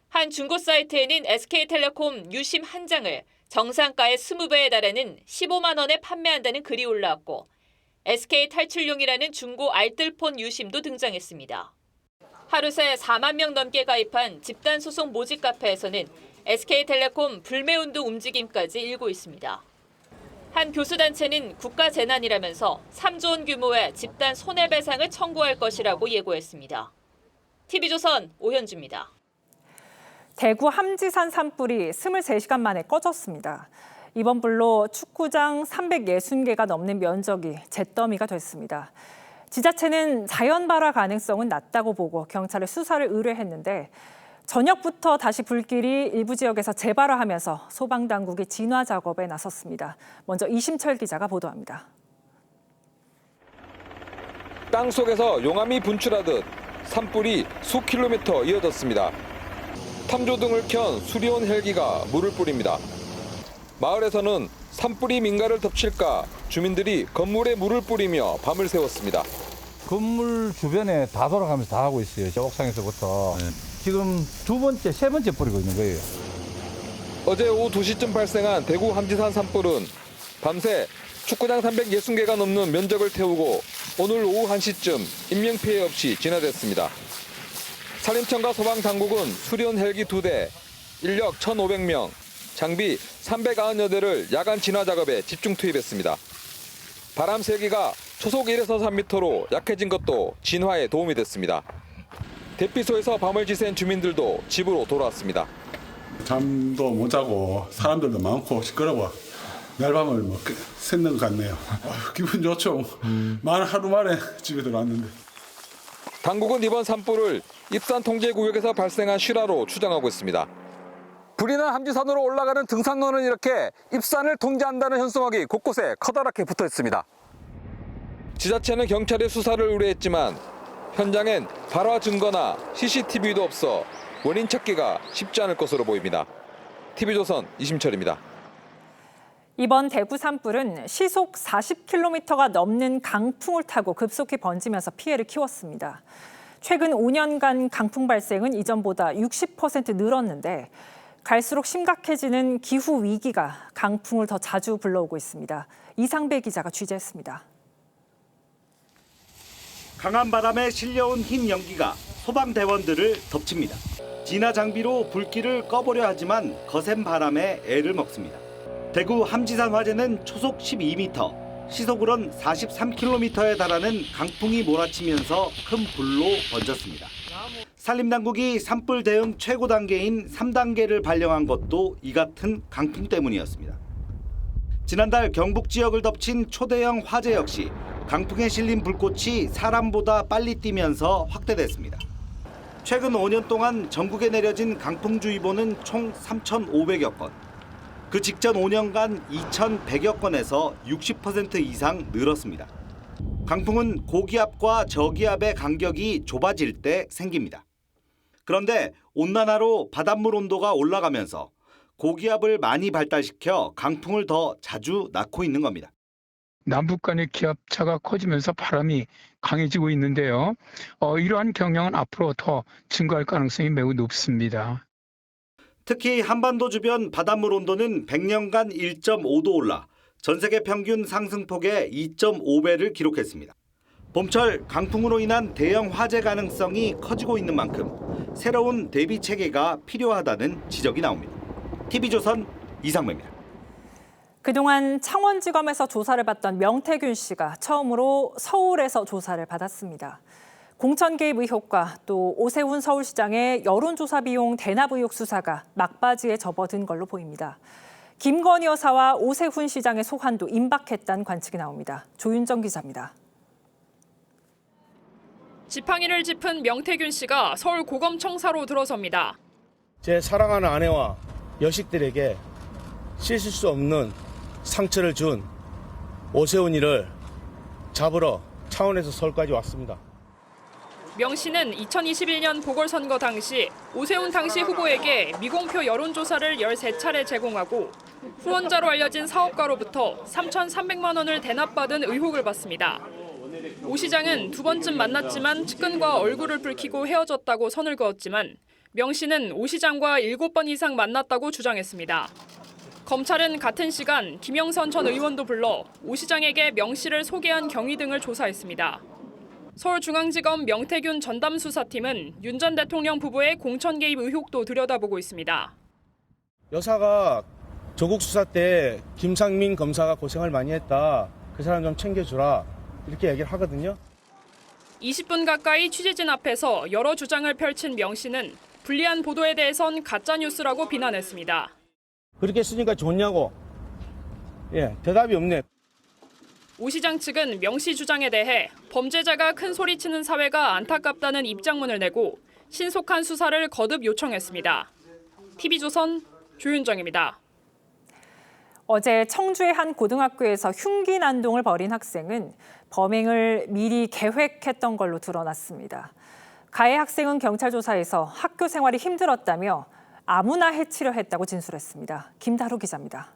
한 중고 사이트에는 SK텔레콤 유심 한 장을 정상가의 20배에 달하는 15만 원에 판매한다는 글이 올라왔고 SK 탈출용이라는 중고 알뜰폰 유심도 등장했습니다. 하루 새 4만 명 넘게 가입한 집단 소송 모집 카페에서는 SK텔레콤 불매운동 움직임까지 일고 있습니다. 한 교수단체는 국가재난이라면서 3조 원 규모의 집단 손해배상을 청구할 것이라고 예고했습니다. TV조선 오현주입니다. 대구 함지산 산불이 23시간 만에 꺼졌습니다. 이번 불로 축구장 360개가 넘는 면적이 잿더미가 됐습니다. 지자체는 자연 발화 가능성은 낮다고 보고 경찰에 수사를 의뢰했는데 저녁부터 다시 불길이 일부 지역에서 재발화하면서 소방당국이 진화 작업에 나섰습니다. 먼저 이심철 기자가 보도합니다. 땅속에서 용암이 분출하듯 산불이 수 킬로미터 이어졌습니다. 탐조등을 켠 수리온 헬기가 물을 뿌립니다. 마을에서는 산불이 민가를 덮칠까 주민들이 건물에 물을 뿌리며 밤을 새웠습니다. 건물 주변에 다 돌아가면서 다 하고 있어요. 옥상에서부터. 지금 두 번째, 세 번째 뿌리고 있는 거예요. 어제 오후 2시쯤 발생한 대구 함지산 산불은 밤새 축구장 360개가 넘는 면적을 태우고 오늘 오후 1시쯤 인명피해 없이 진화됐습니다. 산림청과 소방당국은 수리온 헬기 2대, 인력 1,500명, 장비 390여 대를 야간 진화 작업에 집중 투입했습니다. 바람 세기가 초속 1에서 3m로 약해진 것도 진화에 도움이 됐습니다. 대피소에서 밤을 지샌 주민들도 집으로 돌아왔습니다. 잠도 못 자고 사람들도 많고 시끄러워. 날밤을 샜는 것 같네요. 기분 좋죠. 하루 만에 집에 들어왔는데. 당국은 이번 산불을 입산 통제 구역에서 발생한 실화로 추정하고 있습니다. 불이 난 함지산으로 올라가는 등산로는 이렇게 입산을 통제한다는 현수막이 곳곳에 커다랗게 붙어 있습니다. 지자체는 경찰에 수사를 의뢰했지만 현장엔 발화 증거나 CCTV도 없어 원인 찾기가 쉽지 않을 것으로 보입니다. TV조선 이심철입니다. 이번 대구 산불은 시속 40km가 넘는 강풍을 타고 급속히 번지면서 피해를 키웠습니다. 최근 5년간 강풍 발생은 이전보다 60% 늘었는데 갈수록 심각해지는 기후 위기가 강풍을 더 자주 불러오고 있습니다. 이상배 기자가 취재했습니다. 강한 바람에 실려온 흰 연기가 소방대원들을 덮칩니다. 진화 장비로 불길을 꺼보려 하지만 거센 바람에 애를 먹습니다. 대구 함지산 화재는 초속 12m, 시속으론 43km에 달하는 강풍이 몰아치면서 큰 불로 번졌습니다. 산림당국이 산불 대응 최고 단계인 3단계를 발령한 것도 이 같은 강풍 때문이었습니다. 지난달 경북 지역을 덮친 초대형 화재 역시 강풍에 실린 불꽃이 사람보다 빨리 뛰면서 확대됐습니다. 최근 5년 동안 전국에 내려진 강풍주의보는 총 3,500여 건. 그 직전 5년간 2,100여 건에서 60% 이상 늘었습니다. 강풍은 고기압과 저기압의 간격이 좁아질 때 생깁니다. 그런데 온난화로 바닷물 온도가 올라가면서 고기압을 많이 발달시켜 강풍을 더 자주 낳고 있는 겁니다. 남북 간의 기압차가 커지면서 바람이 강해지고 있는데요. 이러한 경향은 앞으로 더 증가할 가능성이 매우 높습니다. 특히 한반도 주변 바닷물 온도는 100년간 1.5도 올라 전 세계 평균 상승폭의 2.5배를 기록했습니다. 봄철 강풍으로 인한 대형 화재 가능성이 커지고 있는 만큼 새로운 대비 체계가 필요하다는 지적이 나옵니다. TV조선 이상배입니다. 그동안 창원지검에서 조사를 받던 명태균 씨가 처음으로 서울에서 조사를 받았습니다. 공천 개입 의혹과 또 오세훈 서울시장의 여론조사 비용 대납 의혹 수사가 막바지에 접어든 걸로 보입니다. 김건희 여사와 오세훈 시장의 소환도 임박했다는 관측이 나옵니다. 조윤정 기자입니다. 지팡이를 짚은 명태균 씨가 서울 고검청사로 들어섭니다. 제 사랑하는 아내와 여식들에게 씻을 수 없는 상처를 준 오세훈이를 잡으러 창원에서 서울까지 왔습니다. 명 씨는 2021년 보궐선거 당시 오세훈 당시 후보에게 미공표 여론조사를 13차례 제공하고 후원자로 알려진 사업가로부터 3,300만 원을 대납받은 의혹을 받습니다. 오 시장은 두 번쯤 만났지만 측근과 얼굴을 붉히고 헤어졌다고 선을 그었지만 명 씨는 오 시장과 7번 이상 만났다고 주장했습니다. 검찰은 같은 시간 김영선 전 의원도 불러 오 시장에게 명 씨를 소개한 경위 등을 조사했습니다. 서울중앙지검 명태균 전담수사팀은 윤 전 대통령 부부의 공천 개입 의혹도 들여다보고 있습니다. 여사가 조국 수사 때 김상민 검사가 고생을 많이 했다. 그 사람 좀 챙겨주라. 이렇게 얘기를 하거든요. 20분 가까이 취재진 앞에서 여러 주장을 펼친 명 씨는 불리한 보도에 대해선 가짜뉴스라고 비난했습니다. 그렇게 쓰니까 좋냐고. 대답이 없네. 오 시장 측은 명 씨 주장에 대해 범죄자가 큰 소리치는 사회가 안타깝다는 입장문을 내고 신속한 수사를 거듭 요청했습니다. TV조선 조윤정입니다. 어제 청주의 한 고등학교에서 흉기 난동을 벌인 학생은 범행을 미리 계획했던 걸로 드러났습니다. 가해 학생은 경찰 조사에서 학교 생활이 힘들었다며 아무나 해치려 했다고 진술했습니다. 김다루 기자입니다.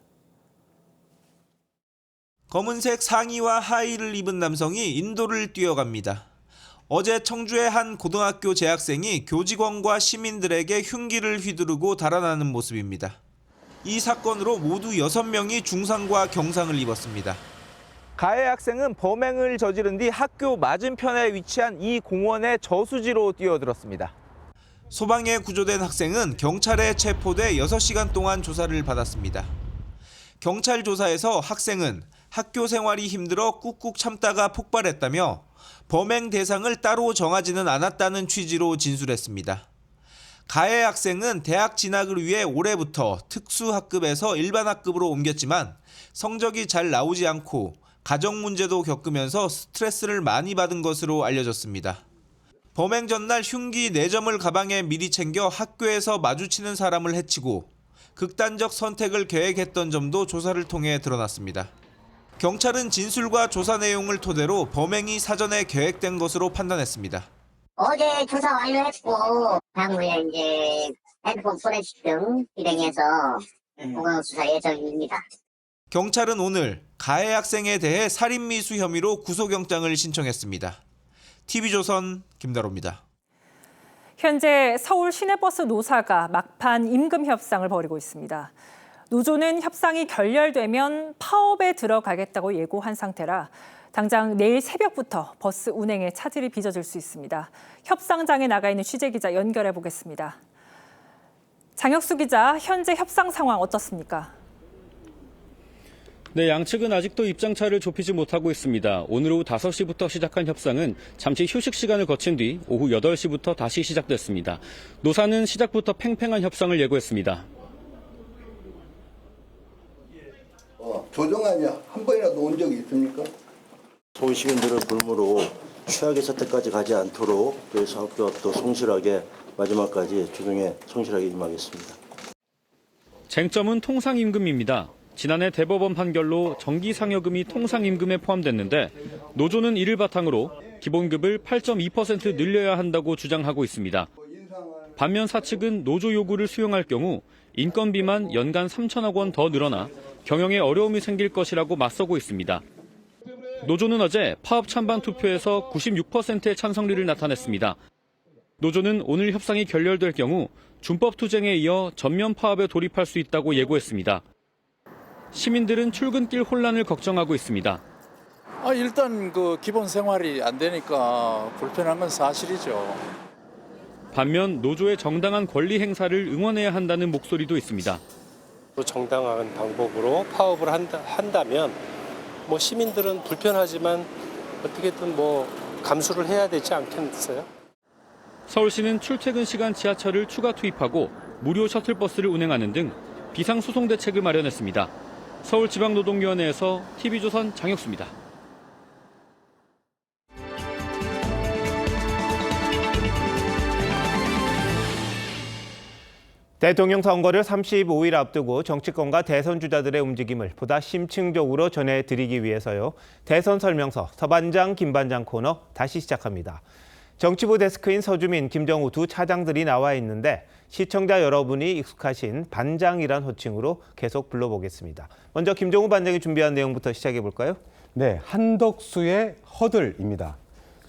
검은색 상의와 하의를 입은 남성이 인도를 뛰어갑니다. 어제 청주의 한 고등학교 재학생이 교직원과 시민들에게 흉기를 휘두르고 달아나는 모습입니다. 이 사건으로 모두 6명이 중상과 경상을 입었습니다. 가해 학생은 범행을 저지른 뒤 학교 맞은편에 위치한 이 공원의 저수지로 뛰어들었습니다. 소방에 구조된 학생은 경찰에 체포돼 6시간 동안 조사를 받았습니다. 경찰 조사에서 학생은 학교 생활이 힘들어 꾹꾹 참다가 폭발했다며 범행 대상을 따로 정하지는 않았다는 취지로 진술했습니다. 가해 학생은 대학 진학을 위해 올해부터 특수학급에서 일반학급으로 옮겼지만 성적이 잘 나오지 않고 가정 문제도 겪으면서 스트레스를 많이 받은 것으로 알려졌습니다. 범행 전날 흉기 4점을 가방에 미리 챙겨 학교에서 마주치는 사람을 해치고 극단적 선택을 계획했던 점도 조사를 통해 드러났습니다. 경찰은 진술과 조사 내용을 토대로 범행이 사전에 계획된 것으로 판단했습니다. 어제 조사 완료했고 향후에 이제 핸드폰 포렌식 등 진행해서 보강 수사 예정입니다. 경찰은 오늘 가해 학생에 대해 살인미수 혐의로 구속영장을 신청했습니다. TV조선 김다로입니다. 현재 서울 시내버스 노사가 막판 임금 협상을 벌이고 있습니다. 노조는 협상이 결렬되면 파업에 들어가겠다고 예고한 상태라 당장 내일 새벽부터 버스 운행에 차질이 빚어질 수 있습니다. 협상장에 나가 있는 취재기자 연결해 보겠습니다. 장혁수 기자, 현재 협상 상황 어떻습니까? 네, 양측은 아직도 입장차를 좁히지 못하고 있습니다. 오늘 오후 5시부터 시작한 협상은 잠시 휴식 시간을 거친 뒤 오후 8시부터 다시 시작됐습니다. 노사는 시작부터 팽팽한 협상을 예고했습니다. 조정안이 한 번이라도 온 적이 있습니까? 서울 시민들을 볼모로 최악의 사태까지 가지 않도록 저희 사업조합도 성실하게 마지막까지 조정에 성실하게 임하겠습니다. 쟁점은 통상임금입니다. 지난해 대법원 판결로 정기상여금이 통상임금에 포함됐는데 노조는 이를 바탕으로 기본급을 8.2% 늘려야 한다고 주장하고 있습니다. 반면 사측은 노조 요구를 수용할 경우 인건비만 연간 3천억 원 더 늘어나 경영에 어려움이 생길 것이라고 맞서고 있습니다. 노조는 어제 파업 찬반 투표에서 96%의 찬성률을 나타냈습니다. 노조는 오늘 협상이 결렬될 경우 준법 투쟁에 이어 전면 파업에 돌입할 수 있다고 예고했습니다. 시민들은 출근길 혼란을 걱정하고 있습니다. 일단 그 기본 생활이 안 되니까 불편한 건 사실이죠. 반면 노조의 정당한 권리 행사를 응원해야 한다는 목소리도 있습니다. 정당한 방법으로 파업을 한다면 시민들은 불편하지만 어떻게든 감수를 해야 되지 않겠어요? 서울시는 출퇴근 시간 지하철을 추가 투입하고 무료 셔틀버스를 운행하는 등 비상소송 대책을 마련했습니다. 서울지방노동위원회에서 TV조선 장혁수입니다. 대통령 선거를 35일 앞두고 정치권과 대선 주자들의 움직임을 보다 심층적으로 전해드리기 위해서요. 대선 설명서 서반장, 김반장 코너 다시 시작합니다. 정치부 데스크인 서주민, 김정우 두 차장들이 나와 있는데 시청자 여러분이 익숙하신 반장이란 호칭으로 계속 불러보겠습니다. 먼저 김정우 반장이 준비한 내용부터 시작해 볼까요? 네, 한덕수의 허들입니다.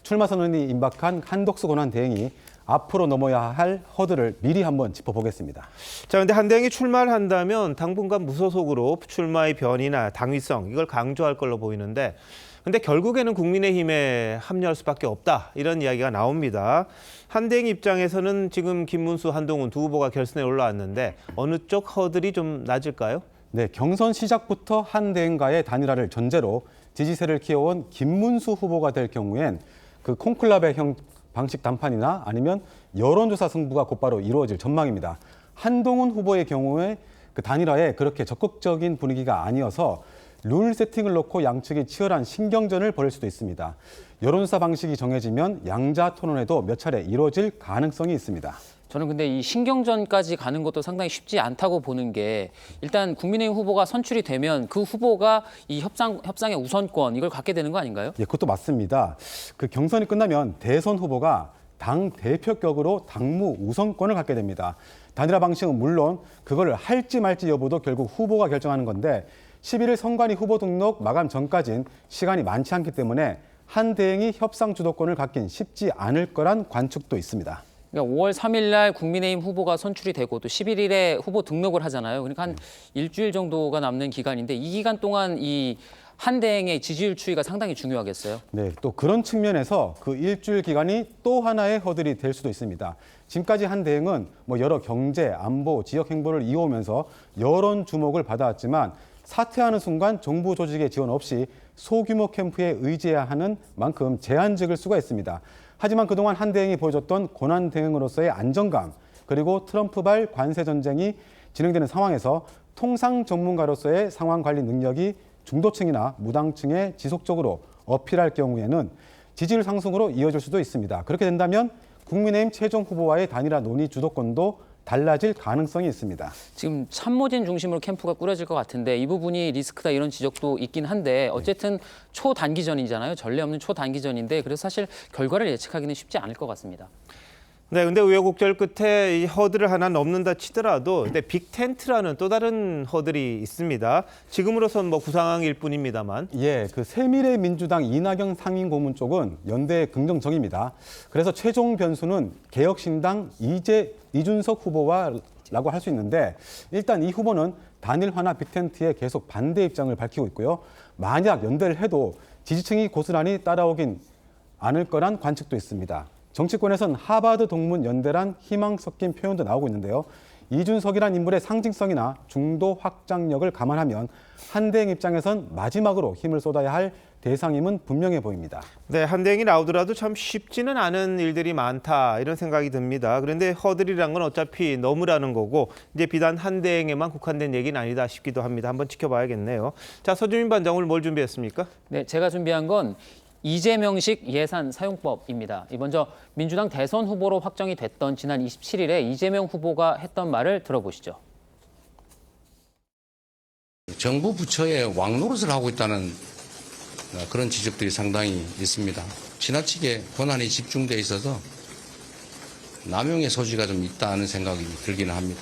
출마 선언이 임박한 한덕수 권한 대행이 앞으로 넘어야 할 허들을 미리 한번 짚어보겠습니다. 자, 그런데 한 대행이 출마를 한다면 당분간 무소속으로 출마의 변이나 당위성 이걸 강조할 걸로 보이는데 근데 결국에는 국민의힘에 합류할 수밖에 없다 이런 이야기가 나옵니다. 한 대행 입장에서는 지금 김문수, 한동훈 두 후보가 결선에 올라왔는데 어느 쪽 허들이 좀 낮을까요? 네, 경선 시작부터 한 대행과의 단일화를 전제로 지지세를 키워온 김문수 후보가 될 경우엔 그 콘클라베형 방식 단판이나 아니면 여론조사 승부가 곧바로 이루어질 전망입니다. 한동훈 후보의 경우에 그 단일화에 그렇게 적극적인 분위기가 아니어서 룰 세팅을 놓고 양측이 치열한 신경전을 벌일 수도 있습니다. 여론조사 방식이 정해지면 양자 토론회도 몇 차례 이루어질 가능성이 있습니다. 저는 근데 이 신경전까지 가는 것도 상당히 쉽지 않다고 보는 게 일단 국민의힘 후보가 선출이 되면 그 후보가 이 협상의 우선권 이걸 갖게 되는 거 아닌가요? 예, 그것도 맞습니다. 그 경선이 끝나면 대선 후보가 당 대표격으로 당무 우선권을 갖게 됩니다. 단일화 방식은 물론 그걸 할지 말지 여부도 결국 후보가 결정하는 건데 11일 선관위 후보 등록 마감 전까지는 시간이 많지 않기 때문에 한 대행이 협상 주도권을 갖긴 쉽지 않을 거란 관측도 있습니다. 그러니까 5월 3일 날 국민의힘 후보가 선출이 되고 또 11일에 후보 등록을 하잖아요. 그러니까 한 일주일 정도가 남는 기간인데 이 기간 동안 이 한 대행의 지지율 추이가 상당히 중요하겠어요. 네, 또 그런 측면에서 그 일주일 기간이 또 하나의 허들이 될 수도 있습니다. 지금까지 한 대행은 여러 경제, 안보, 지역 행보를 이어오면서 여론 주목을 받아왔지만 사퇴하는 순간 정부 조직의 지원 없이 소규모 캠프에 의지해야 하는 만큼 제한적일 수가 있습니다. 하지만 그동안 한 대행이 보여줬던 권한 대응으로서의 안정감 그리고 트럼프발 관세 전쟁이 진행되는 상황에서 통상 전문가로서의 상황 관리 능력이 중도층이나 무당층에 지속적으로 어필할 경우에는 지지율 상승으로 이어질 수도 있습니다. 그렇게 된다면 국민의힘 최종 후보와의 단일화 논의 주도권도 달라질 가능성이 있습니다. 지금 참모진 중심으로 캠프가 꾸려질 것 같은데 이 부분이 리스크다 이런 지적도 있긴 한데 어쨌든 초단기전이잖아요. 전례 없는 초단기전인데 그래서 사실 결과를 예측하기는 쉽지 않을 것 같습니다. 네, 근데 우여곡절 끝에 이 허들을 하나 넘는다 치더라도 근데 빅텐트라는 또 다른 허들이 있습니다. 지금으로선 구상일 뿐입니다만. 예, 그 새미래민주당 이낙연 상임고문 쪽은 연대에 긍정적입니다. 그래서 최종 변수는 개혁신당 이준석 후보와라고 할 수 있는데 일단 이 후보는 단일화나 빅텐트에 계속 반대 입장을 밝히고 있고요. 만약 연대를 해도 지지층이 고스란히 따라오긴 않을 거란 관측도 있습니다. 정치권에선 하버드 동문 연대란 희망 섞인 표현도 나오고 있는데요. 이준석이란 인물의 상징성이나 중도 확장력을 감안하면 한대행 입장에선 마지막으로 힘을 쏟아야 할 대상임은 분명해 보입니다. 네, 한대행이 나오더라도 참 쉽지는 않은 일들이 많다 이런 생각이 듭니다. 그런데 허들이란 건 어차피 너무라는 거고 이제 비단 한대행에만 국한된 얘기는 아니다 싶기도 합니다. 한번 지켜봐야겠네요. 자, 서주민 반장 오늘 뭘 준비했습니까? 네, 제가 준비한 건 이재명식 예산 사용법입니다. 먼저 민주당 대선 후보로 확정이 됐던 지난 27일에 이재명 후보가 했던 말을 들어보시죠. 정부 부처에 왕노릇을 하고 있다는 그런 지적들이 상당히 있습니다. 지나치게 권한이 집중돼 있어서 남용의 소지가 좀 있다는 생각이 들기는 합니다.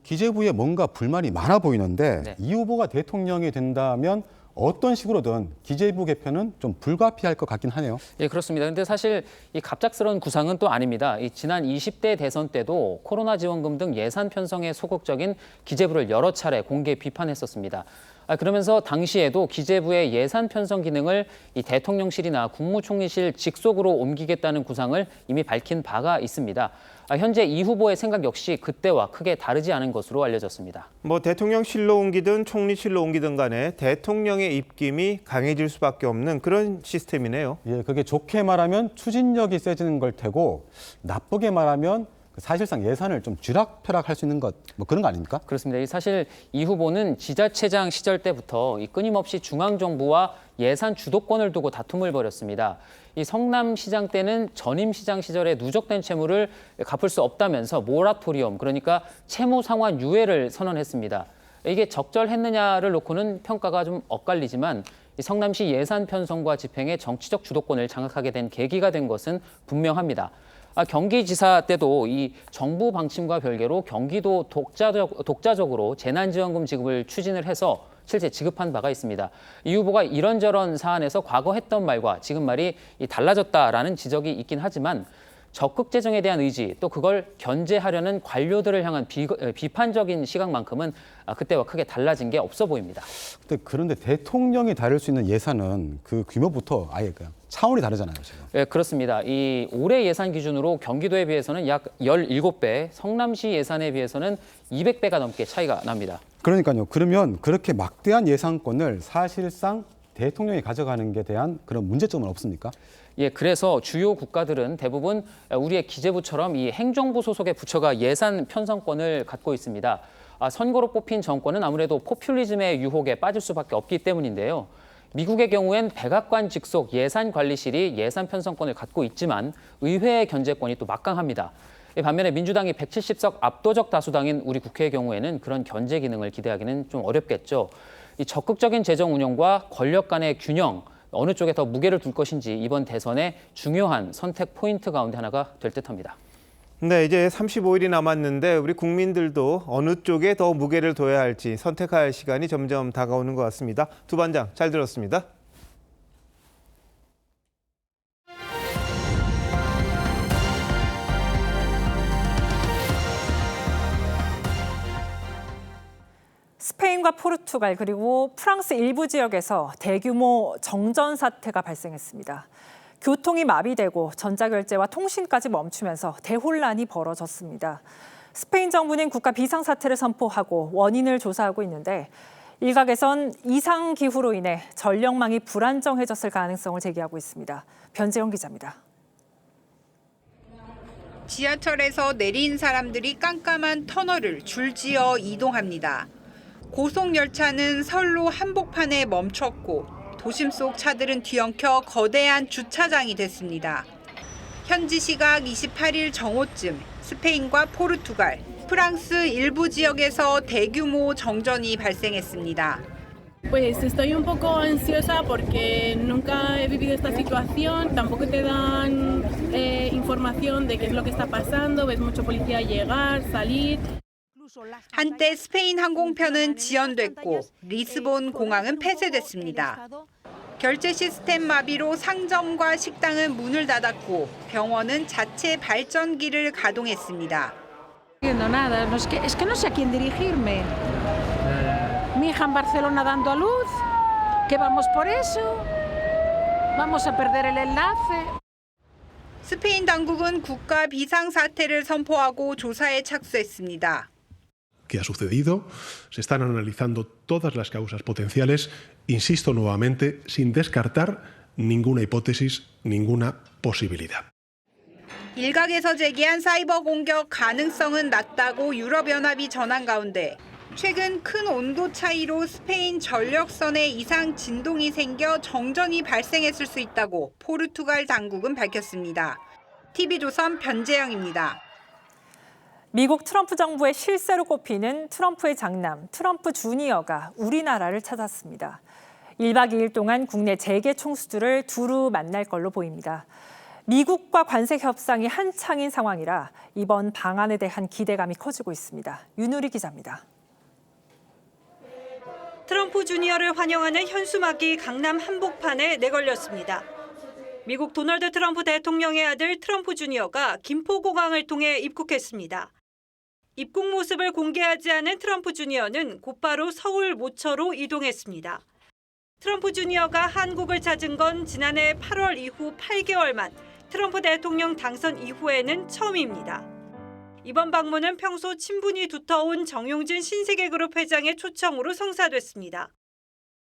기재부에 뭔가 불만이 많아 보이는데 이 후보가 대통령이 된다면 어떤 식으로든 기재부 개편은 좀 불가피할 것 같긴 하네요. 예, 그렇습니다. 근데 사실 이 갑작스러운 구상은 또 아닙니다. 지난 20대 대선 때도 코로나 지원금 등 예산 편성에 소극적인 기재부를 여러 차례 공개 비판했었습니다. 그러면서 당시에도 기재부의 예산 편성 기능을 이 대통령실이나 국무총리실 직속으로 옮기겠다는 구상을 이미 밝힌 바가 있습니다. 현재 이 후보의 생각 역시 그때와 크게 다르지 않은 것으로 알려졌습니다. 대통령실로 옮기든 총리실로 옮기든 간에 대통령의 입김이 강해질 수밖에 없는 그런 시스템이네요. 예, 그게 좋게 말하면 추진력이 세지는 걸 테고 나쁘게 말하면 사실상 예산을 좀 쥐락펴락할 수 있는 것, 그런 거 아닙니까? 그렇습니다. 사실 이 후보는 지자체장 시절 때부터 끊임없이 중앙정부와 예산 주도권을 두고 다툼을 벌였습니다. 이 성남시장 때는 전임시장 시절에 누적된 채무를 갚을 수 없다면서 모라토리엄, 그러니까 채무 상환 유예를 선언했습니다. 이게 적절했느냐를 놓고는 평가가 좀 엇갈리지만 성남시 예산 편성과 집행의 정치적 주도권을 장악하게 된 계기가 된 것은 분명합니다. 경기지사 때도 이 정부 방침과 별개로 경기도 독자적으로 재난지원금 지급을 추진을 해서 실제 지급한 바가 있습니다. 이 후보가 이런저런 사안에서 과거 했던 말과 지금 말이 달라졌다라는 지적이 있긴 하지만 적극 재정에 대한 의지 또 그걸 견제하려는 관료들을 향한 비판적인 시각만큼은 그때와 크게 달라진 게 없어 보입니다. 그런데 대통령이 다룰 수 있는 예산은 그 규모부터 아예 그냥 차원이 다르잖아요, 지금. 네, 그렇습니다. 이 올해 예산 기준으로 경기도에 비해서는 약 17배, 성남시 예산에 비해서는 200배가 넘게 차이가 납니다. 그러니까요. 그러면 그렇게 막대한 예산권을 사실상 대통령이 가져가는 게 대한 그런 문제점은 없습니까? 예, 그래서 주요 국가들은 대부분 우리의 기재부처럼 이 행정부 소속의 부처가 예산 편성권을 갖고 있습니다. 선거로 뽑힌 정권은 아무래도 포퓰리즘의 유혹에 빠질 수밖에 없기 때문인데요. 미국의 경우엔 백악관 직속 예산관리실이 예산 편성권을 갖고 있지만 의회의 견제권이 또 막강합니다. 반면에 민주당이 170석 압도적 다수당인 우리 국회의 경우에는 그런 견제 기능을 기대하기는 좀 어렵겠죠. 이 적극적인 재정 운영과 권력 간의 균형, 어느 쪽에 더 무게를 둘 것인지 이번 대선의 중요한 선택 포인트 가운데 하나가 될 듯합니다. 네, 이제 35일이 남았는데 우리 국민들도 어느 쪽에 더 무게를 둬야 할지 선택할 시간이 점점 다가오는 것 같습니다. 두 반장 잘 들었습니다. 스페인과 포르투갈 그리고 프랑스 일부 지역에서 대규모 정전 사태가 발생했습니다. 교통이 마비되고 전자결제와 통신까지 멈추면서 대혼란이 벌어졌습니다. 스페인 정부는 국가 비상사태를 선포하고 원인을 조사하고 있는데 일각에선 이상기후로 인해 전력망이 불안정해졌을 가능성을 제기하고 있습니다. 변재영 기자입니다. 지하철에서 내린 사람들이 깜깜한 터널을 줄지어 이동합니다. 고속열차는 선로 한복판에 멈췄고 도심 속 차들은 뒤엉켜 거대한 주차장이 됐습니다. 현지 시각 28일 정오쯤 스페인과 포르투갈, 프랑스 일부 지역에서 대규모 정전이 발생했습니다. Pues estoy un poco ansiosa porque nunca he vivido esta situación, tampoco te dan información de qué es lo que está pasando, ves mucho policía llegar, salir. 한때 스페인 항공편은 지연됐고 리스본 공항은 폐쇄됐습니다. 결제 시스템 마비로 상점과 식당은 문을 닫았고 병원은 자체 발전기를 가동했습니다. Nada, es que no sé a quién dirigirme. Mi hija en Barcelona dando a luz, que vamos por eso, vamos a perder el enlace. 스페인 당국은 국가 비상사태를 선포하고 조사에 착수했습니다. que ha sucedido. Se están analizando todas las causas potenciales, insisto nuevamente, sin descartar ninguna hipótesis, ninguna posibilidad. 일각에서 제기한 사이버 공격 가능성은 낮다고 유럽연합이 전한 가운데 최근 큰 온도 차이로 스페인 전력선에 이상 진동이 생겨 정전이 발생했을 수 있다고 포르투갈 당국은 밝혔습니다. TV조선 변재영입니다. 미국 트럼프 정부의 실세로 꼽히는 트럼프의 장남 트럼프 주니어가 우리나라를 찾았습니다. 1박 2일 동안 국내 재계 총수들을 두루 만날 걸로 보입니다. 미국과 관세 협상이 한창인 상황이라 이번 방안에 대한 기대감이 커지고 있습니다. 윤우리 기자입니다. 트럼프 주니어를 환영하는 현수막이 강남 한복판에 내걸렸습니다. 미국 도널드 트럼프 대통령의 아들 트럼프 주니어가 김포공항을 통해 입국했습니다. 입국 모습을 공개하지 않은 트럼프 주니어는 곧바로 서울 모처로 이동했습니다. 트럼프 주니어가 한국을 찾은 건 지난해 8월 이후 8개월 만 트럼프 대통령 당선 이후에는 처음입니다. 이번 방문은 평소 친분이 두터운 정용진 신세계그룹 회장의 초청으로 성사됐습니다.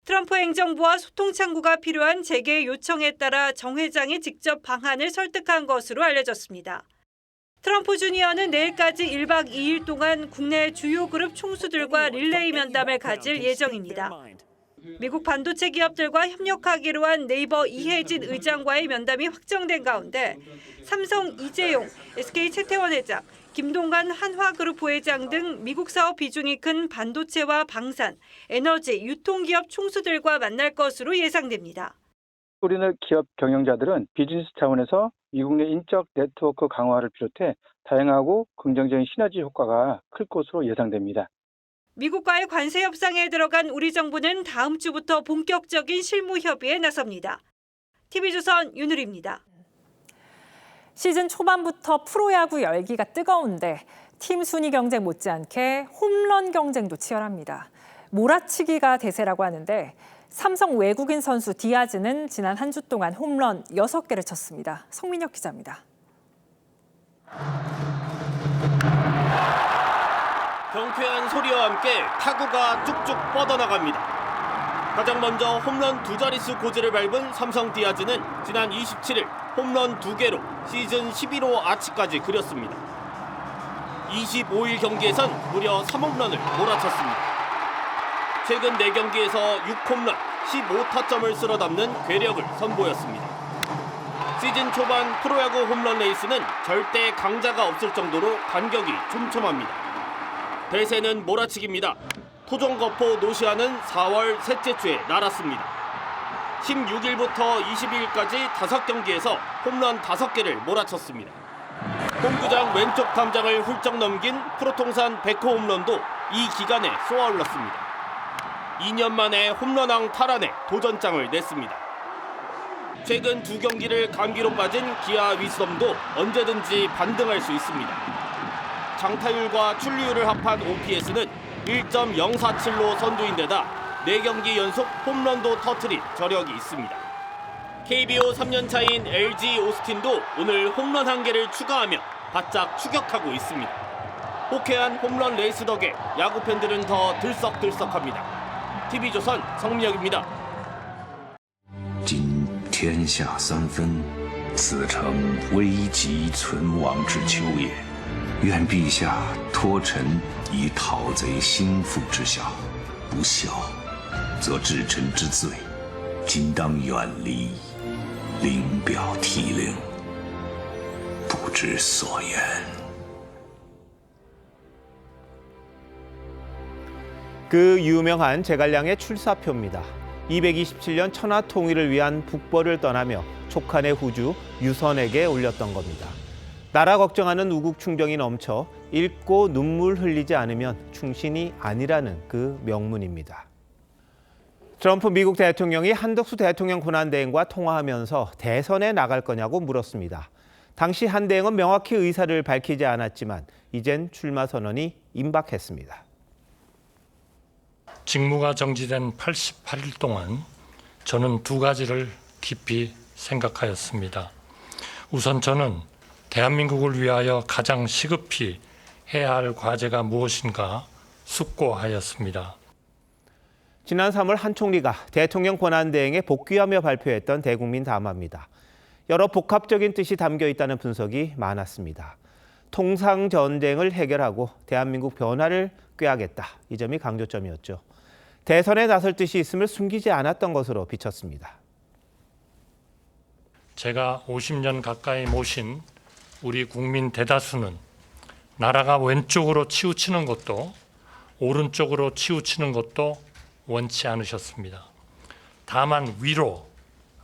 트럼프 행정부와 소통창구가 필요한 재계 요청에 따라 정 회장이 직접 방한을 설득한 것으로 알려졌습니다. 트럼프 주니어는 내일까지 1박 2일 동안 국내 주요 그룹 총수들과 릴레이 면담을 가질 예정입니다. 미국 반도체 기업들과 협력하기로 한 네이버 이해진 의장과의 면담이 확정된 가운데 삼성 이재용, SK 최태원 회장, 김동관 한화그룹 부회장 등 미국 사업 비중이 큰 반도체와 방산, 에너지, 유통기업 총수들과 만날 것으로 예상됩니다. 우리나라 기업 경영자들은 비즈니스 차원에서 미국 내 인적 네트워크 강화를 비롯해 다양하고 긍정적인 시너지 효과가 클 것으로 예상됩니다. 미국과의 관세 협상에 들어간 우리 정부는 다음 주부터 본격적인 실무 협의에 나섭니다. TV조선 윤우리입니다. 시즌 초반부터 프로야구 열기가 뜨거운데 팀 순위 경쟁 못지않게 홈런 경쟁도 치열합니다. 몰아치기가 대세라고 하는데 삼성 외국인 선수 디아즈는 지난 한 주 동안 홈런 6개를 쳤습니다. 성민혁 기자입니다. 경쾌한 소리와 함께 타구가 쭉쭉 뻗어나갑니다. 가장 먼저 홈런 2자릿수 고지를 밟은 삼성 디아즈는 지난 27일 홈런 2개로 시즌 11호 아치까지 그렸습니다. 25일 경기에선 무려 3홈런을 몰아쳤습니다. 최근 4경기에서 6홈런, 15타점을 쓸어 담는 괴력을 선보였습니다. 시즌 초반 프로야구 홈런 레이스는 절대 강자가 없을 정도로 간격이 촘촘합니다. 대세는 몰아치기입니다. 토종거포 노시아는 4월 셋째 주에 날았습니다. 16일부터 22일까지 5경기에서 홈런 5개를 몰아쳤습니다. 홈구장 왼쪽 담장을 훌쩍 넘긴 프로통산 100호 홈런도 이 기간에 쏘아올랐습니다. 2년 만에 홈런왕 탈환에 도전장을 냈습니다. 최근 2경기를 감기로 빠진 기아 위즈덤도 언제든지 반등할 수 있습니다. 장타율과 출루율을 합한 OPS는 1.047로 선두인 데다 4경기 연속 홈런도 터뜨린 저력이 있습니다. KBO 3년 차인 LG 오스틴도 오늘 홈런 1개를 추가하며 바짝 추격하고 있습니다. 호쾌한 홈런 레이스 덕에 야구 팬들은 더 들썩들썩합니다. TV조선 성민혁입니다. 今天下三分，此诚危急存亡之秋也。愿陛下托臣以讨贼心腹之效，不效，则治臣之罪，今当远离，临表涕零，不知所言。 그 유명한 제갈량의 출사표입니다. 227년 천하 통일을 위한 북벌을 떠나며 촉한의 후주 유선에게 올렸던 겁니다. 나라 걱정하는 우국 충정이 넘쳐 읽고 눈물 흘리지 않으면 충신이 아니라는 그 명문입니다. 트럼프 미국 대통령이 한덕수 대통령 권한대행과 통화하면서 대선에 나갈 거냐고 물었습니다. 당시 한 대행은 명확히 의사를 밝히지 않았지만 이젠 출마 선언이 임박했습니다. 직무가 정지된 88일 동안 저는 2가지를 깊이 생각하였습니다. 우선 저는 대한민국을 위하여 가장 시급히 해야 할 과제가 무엇인가 숙고하였습니다. 지난 3월 한 총리가 대통령 권한대행에 복귀하며 발표했던 대국민 담화입니다. 여러 복합적인 뜻이 담겨 있다는 분석이 많았습니다. 통상전쟁을 해결하고 대한민국 변화를 꾀하겠다. 이 점이 강조점이었죠. 대선에 나설 뜻이 있음을 숨기지 않았던 것으로 비쳤습니다. 제가 50년 가까이 모신 우리 국민 대다수는 나라가 왼쪽으로 치우치는 것도 오른쪽으로 치우치는 것도 원치 않으셨습니다. 다만 위로,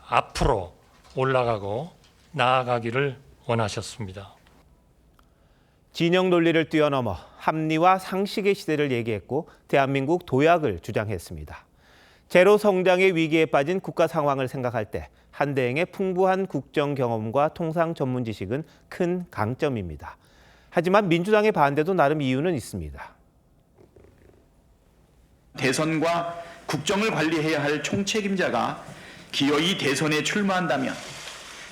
앞으로 올라가고 나아가기를 원하셨습니다. 진영 논리를 뛰어넘어 합리와 상식의 시대를 얘기했고 대한민국 도약을 주장했습니다. 제로 성장의 위기에 빠진 국가 상황을 생각할 때 한대행의 풍부한 국정 경험과 통상 전문 지식은 큰 강점입니다. 하지만 민주당의 반대도 나름 이유는 있습니다. 대선과 국정을 관리해야 할 총책임자가 기어이 대선에 출마한다면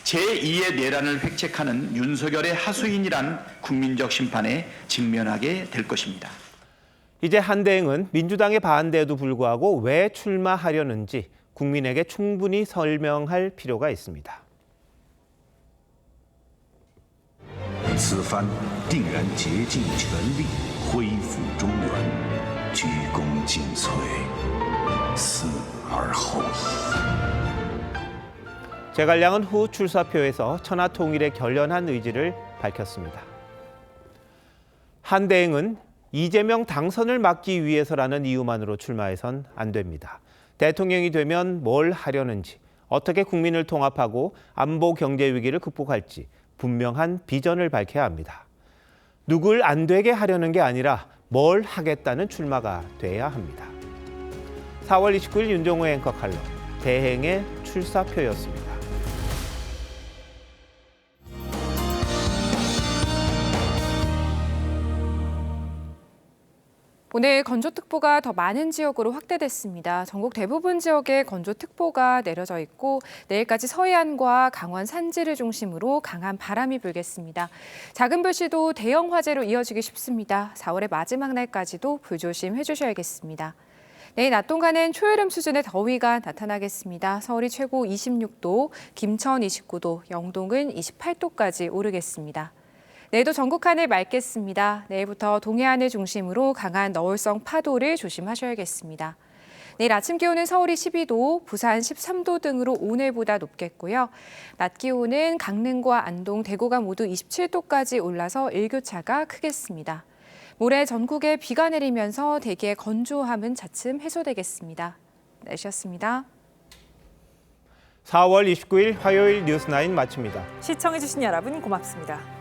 제2의 내란을 획책하는 윤석열의 하수인이란 국민적 심판에 직면하게 될 것입니다. 이제 한대행은 민주당의 반대에도 불구하고 왜 출마하려는지 국민에게 충분히 설명할 필요가 있습니다. 此番定然竭尽全力恢复中原，鞠躬尽瘁，死而后已。 제갈량은 후 출사표에서 천하통일의 결연한 의지를 밝혔습니다. 한대행은 이재명 당선을 막기 위해서라는 이유만으로 출마해선 안 됩니다. 대통령이 되면 뭘 하려는지, 어떻게 국민을 통합하고 안보 경제 위기를 극복할지 분명한 비전을 밝혀야 합니다. 누굴 안 되게 하려는 게 아니라 뭘 하겠다는 출마가 돼야 합니다. 4월 29일 윤종호 앵커 칼럼, 대행의 출사표였습니다. 오늘 건조특보가 더 많은 지역으로 확대됐습니다. 전국 대부분 지역에 건조특보가 내려져 있고 내일까지 서해안과 강원 산지를 중심으로 강한 바람이 불겠습니다. 작은 불씨도 대형 화재로 이어지기 쉽습니다. 4월의 마지막 날까지도 불조심해 주셔야겠습니다. 내일 낮 동안은 초여름 수준의 더위가 나타나겠습니다. 서울이 최고 26도, 김천 29도, 영동은 28도까지 오르겠습니다. 내일도 전국 하늘 맑겠습니다. 내일부터 동해안을 중심으로 강한 너울성 파도를 조심하셔야겠습니다. 내일 아침 기온은 서울이 12도, 부산 13도 등으로 오늘보다 높겠고요. 낮 기온은 강릉과 안동, 대구가 모두 27도까지 올라서 일교차가 크겠습니다. 모레 전국에 비가 내리면서 대기의 건조함은 차츰 해소되겠습니다. 날씨였습니다. 4월 29일 화요일 뉴스9 마칩니다. 시청해주신 여러분 고맙습니다.